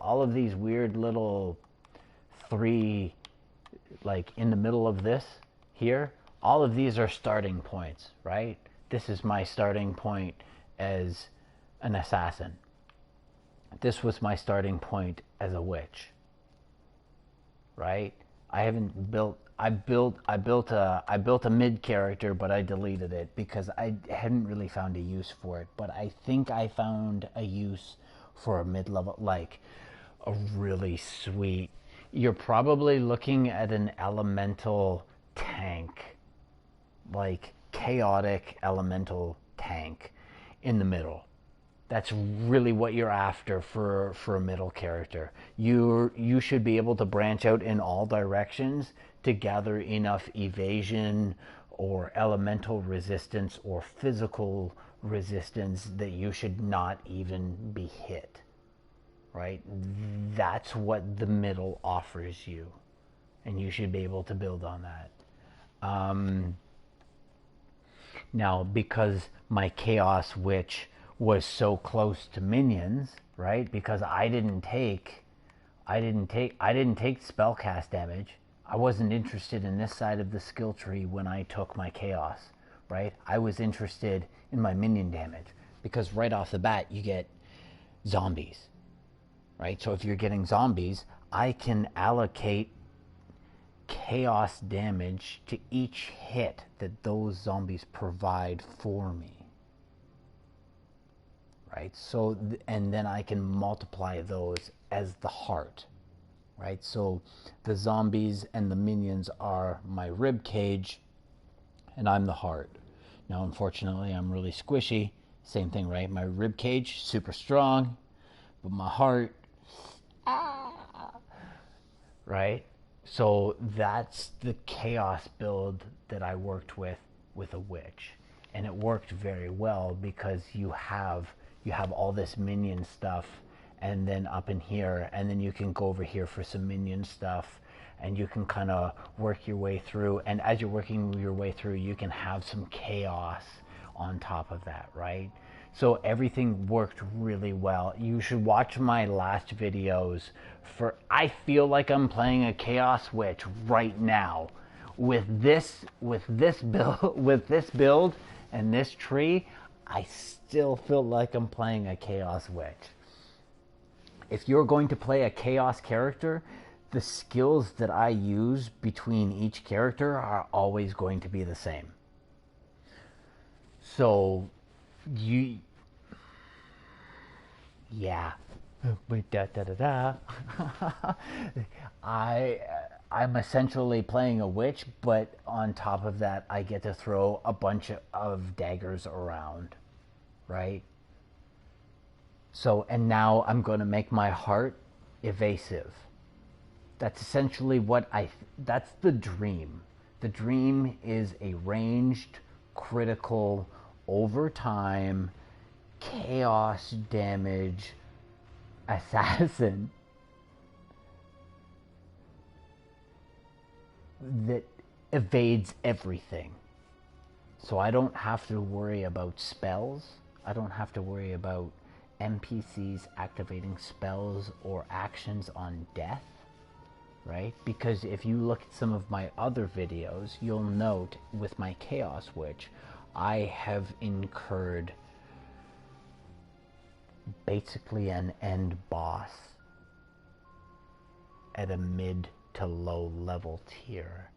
3, like in the middle of this here, all of these are starting points, right? This is my starting point as an assassin. This was my starting point as a witch, right? I built a mid character, but I deleted it because I hadn't really found a use for it. But I think I found a use for a mid-level, like a really sweet. You're probably looking at an elemental tank, like chaotic elemental tank in the middle. That's really what you're after for a middle character. You should be able to branch out in all directions to gather enough evasion or elemental resistance or physical resistance that you should not even be hit, right? That's what the middle offers you, and you should be able to build on that. Now, because my Chaos Witch was so close to minions, right? Because I didn't take spellcast damage. I wasn't interested in this side of the skill tree when I took my chaos, right? I was interested in my minion damage because right off the bat you get zombies, right? So if you're getting zombies, I can allocate chaos damage to each hit that those zombies provide for me. Right? So, and then I can multiply those as the heart, right? So the zombies and the minions are my rib cage, and I'm the heart. Now, unfortunately, I'm really squishy. Same thing, right? My rib cage, super strong, but my heart, right? So that's the chaos build that I worked with a witch, and it worked very well because you have all this minion stuff, and then up in here, and then you can go over here for some minion stuff, and you can kind of work your way through, and as you're working your way through, you can have some chaos on top of that, right? So everything worked really well. You should watch my last videos I feel like I'm playing a Chaos Witch right now with this build and this tree. I still feel like I'm playing a Chaos Witch. If you're going to play a Chaos character, the skills that I use between each character are always going to be the same. So, yeah. I'm essentially playing a witch, but on top of that, I get to throw a bunch of daggers around, right? So, and now I'm going to make my heart evasive. That's essentially that's the dream. The dream is a ranged, critical, overtime, chaos damage assassin that evades everything. So I don't have to worry about spells. I don't have to worry about NPCs activating spells or actions on death, right? Because if you look at some of my other videos, you'll note with my Chaos Witch, I have incurred basically an end boss at a mid to low level tier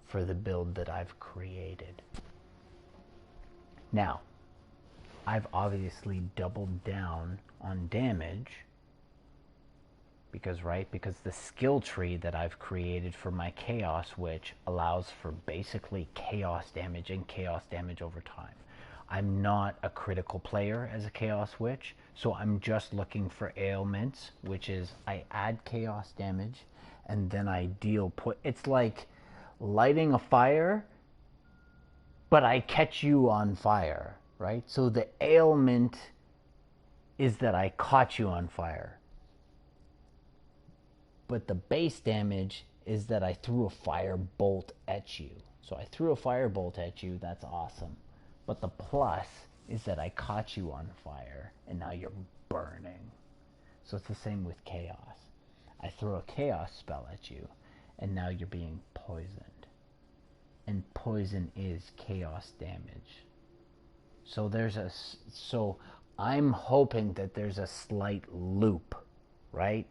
for the build that I've created. Now, I've obviously doubled down on damage because the skill tree that I've created for my Chaos Witch allows for basically chaos damage and chaos damage over time. I'm not a critical player as a Chaos Witch, so I'm just looking for ailments, which is I add chaos damage and then I deal it's like lighting a fire, but I catch you on fire, right? So the ailment is that I caught you on fire. But the base damage is that I threw a fire bolt at you. So I threw a fire bolt at you, that's awesome. But the plus is that I caught you on fire and now you're burning. So it's the same with chaos. I throw a chaos spell at you and now you're being poisoned. And poison is chaos damage. So I'm hoping that there's a slight loop, right?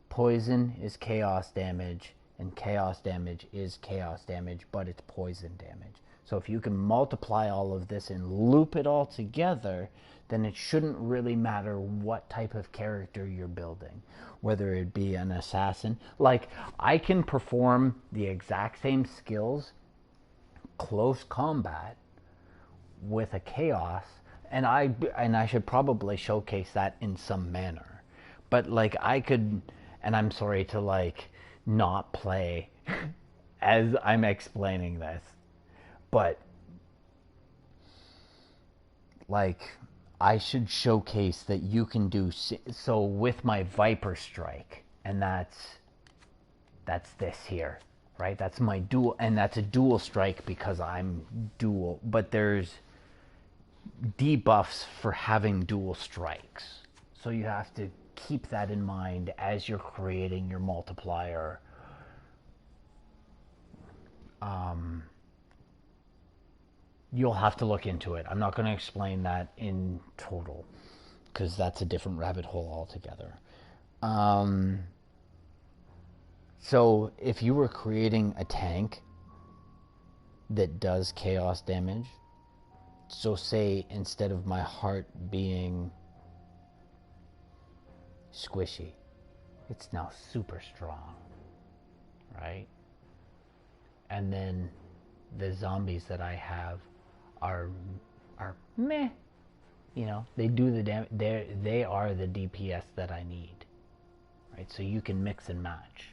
Poison is chaos damage, and chaos damage is chaos damage, but it's poison damage. So if you can multiply all of this and loop it all together, then it shouldn't really matter what type of character you're building. Whether it be an assassin, like I can perform the exact same skills, close combat, with a chaos, and I should probably showcase that in some manner. But like I could, and I'm sorry to like not play as I'm explaining this, but like I should showcase that you can do so with my Viper Strike, and that's this here, right? That's my dual, and that's a dual strike because I'm dual, but there's debuffs for having dual strikes. So you have to keep that in mind as you're creating your multiplier. You'll have to look into it. I'm not going to explain that in total because that's a different rabbit hole altogether. So if you were creating a tank that does chaos damage, so say instead of my heart being squishy, it's now super strong, right? And then the zombies that I have are meh, you know, they do the damage. They are the DPS that I need, right? So you can mix and match,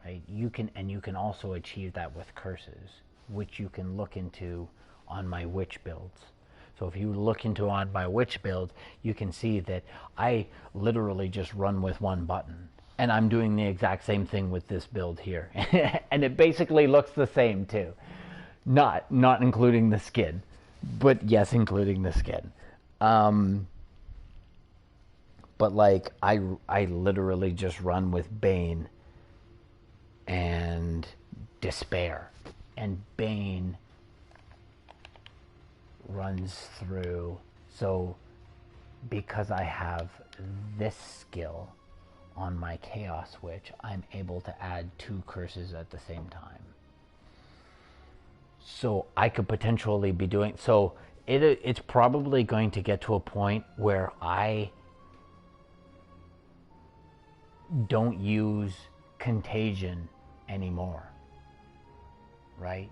right? You can also achieve that with curses, which you can look into on my witch builds. So if you look into on my witch build, you can see that I literally just run with one button. And I'm doing the exact same thing with this build here. And it basically looks the same too. Not including the skin, but yes, including the skin. But like I literally just run with Bane and Despair. And Bane runs through. So because I have this skill on my Chaos Witch, I'm able to add 2 curses at the same time. So I could potentially be doing, so it's probably going to get to a point where I don't use contagion anymore, right?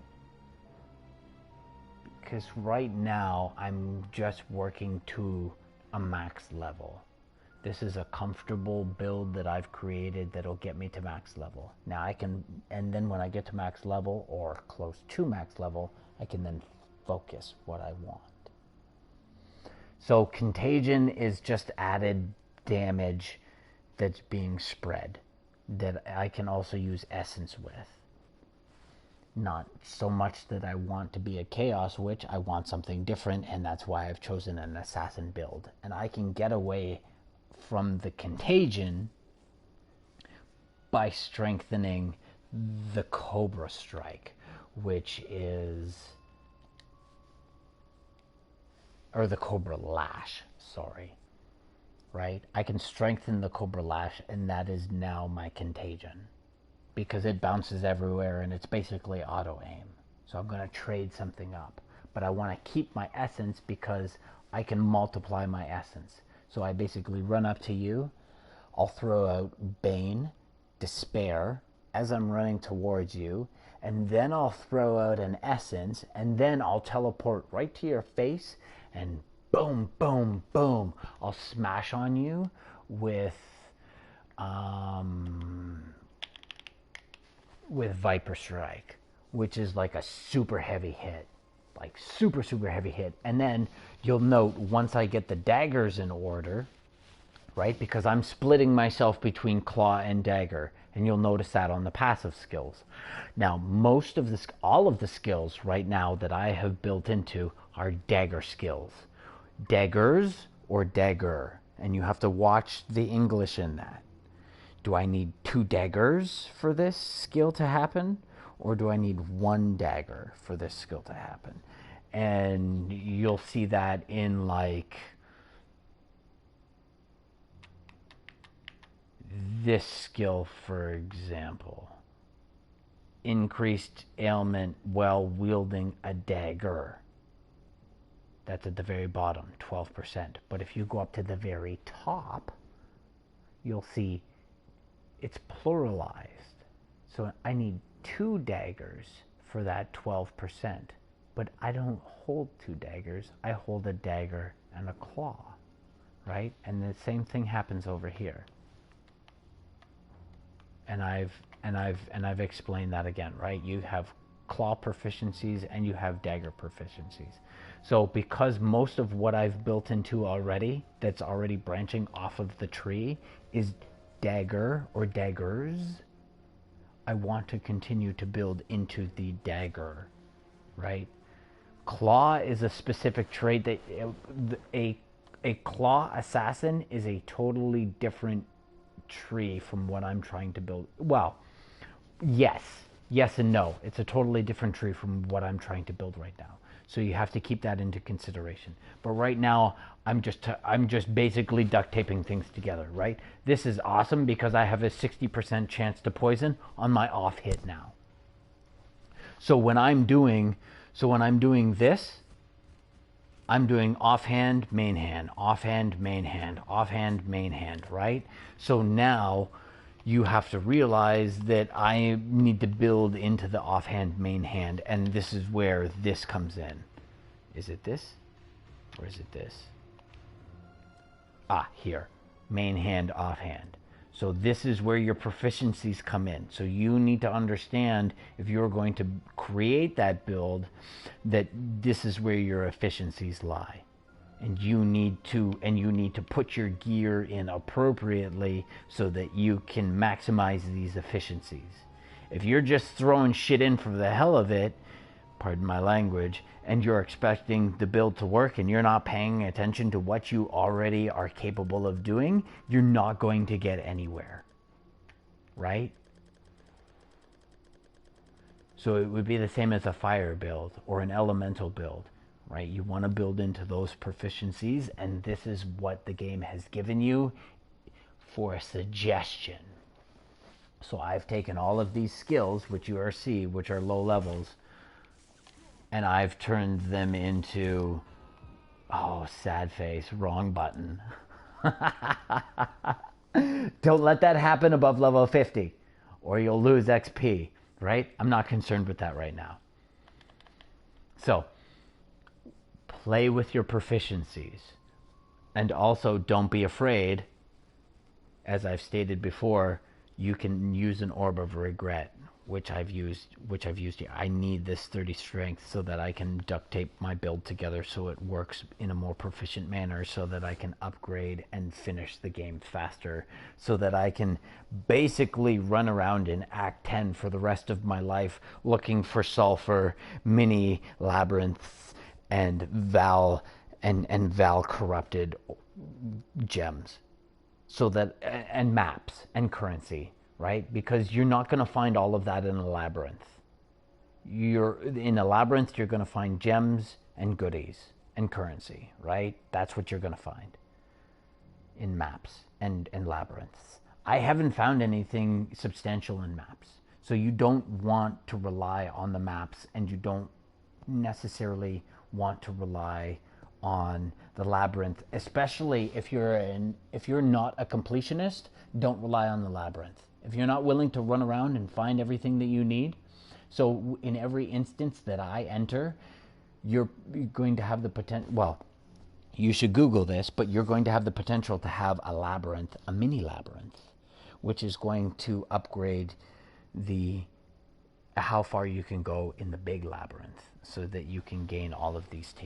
Because right now I'm just working to a max level. This is a comfortable build that I've created that'll get me to max level. Now I can, and then when I get to max level or close to max level, I can then focus what I want. So contagion is just added damage that's being spread that I can also use essence with. Not so much that I want to be a Chaos Witch, I want something different, and that's why I've chosen an assassin build. And I can get away from the contagion by strengthening the Cobra Strike, which is, or the Cobra Lash, sorry, right? I can strengthen the Cobra Lash, and that is now my contagion, because it bounces everywhere and it's basically auto aim. So I'm going to trade something up, but I want to keep my essence because I can multiply my essence. So I basically run up to you, I'll throw out Bane, Despair as I'm running towards you, and then I'll throw out an essence, and then I'll teleport right to your face, and boom, boom, boom, I'll smash on you with Viper Strike, which is like a super heavy hit, like super, super heavy hit. And then you'll note once I get the daggers in order, right, because I'm splitting myself between claw and dagger, and you'll notice that on the passive skills. Now, all of the skills right now that I have built into are dagger skills. Daggers or dagger, and you have to watch the English in that. Do I need 2 daggers for this skill to happen? Or do I need 1 dagger for this skill to happen? And you'll see that in like this skill, for example. Increased ailment while wielding a dagger. That's at the very bottom, 12%. But if you go up to the very top, you'll see it's pluralized. So I need 2 daggers for that 12%. But I don't hold 2 daggers. I hold a dagger and a claw, right? And the same thing happens over here. And I've explained that again, right? You have claw proficiencies and you have dagger proficiencies. So because most of what I've built into already, that's already branching off of the tree, is dagger or daggers, I want to continue to build into the dagger, right? Claw is a specific trait that a claw assassin is a totally different tree from what I'm trying to build. Well, yes and no. It's a totally different tree from what I'm trying to build right now. So you have to keep that into consideration. But right now, I'm just basically duct taping things together, right? This is awesome because I have a 60% chance to poison on my off hit now. So when I'm doing this, I'm doing offhand, main hand, offhand, main hand, offhand, main hand, right? So now you have to realize that I need to build into the offhand, main hand, and this is where this comes in. Is it this? Or is it this? Ah, here. Main hand, offhand. So this is where your proficiencies come in. So you need to understand, if you're going to create that build, that this is where your efficiencies lie. And you need to put your gear in appropriately so that you can maximize these efficiencies. If you're just throwing shit in for the hell of it, pardon my language, and you're expecting the build to work and you're not paying attention to what you already are capable of doing, you're not going to get anywhere, right? So it would be the same as a fire build or an elemental build, right? You want to build into those proficiencies, and this is what the game has given you for a suggestion. So I've taken all of these skills, which you see, which are low levels, and I've turned them into, oh, sad face, wrong button. Don't let that happen above level 50, or you'll lose XP, right? I'm not concerned with that right now. So, play with your proficiencies. And also, don't be afraid. As I've stated before, you can use an Orb of Regret, which I've used here. I need this 30 strength so that I can duct tape my build together so it works in a more proficient manner, so that I can upgrade and finish the game faster, so that I can basically run around in Act 10 for the rest of my life looking for sulfur, mini labyrinths, and Val corrupted gems, so that, and maps and currency, right? Because you're not going to find all of that in a labyrinth. You're in a labyrinth, you're going to find gems and goodies and currency, right? That's what you're going to find in maps and labyrinths. I haven't found anything substantial in maps. So you don't want to rely on the maps, and you don't necessarily want to rely on the labyrinth, especially if you're not a completionist. Don't rely on the labyrinth. If you're not willing to run around and find everything that you need. So in every instance that I enter, you're going to have the potential, well, you should Google this, but you're going to have the potential to have a labyrinth, a mini labyrinth, which is going to upgrade the how far you can go in the big labyrinth, so that you can gain all of these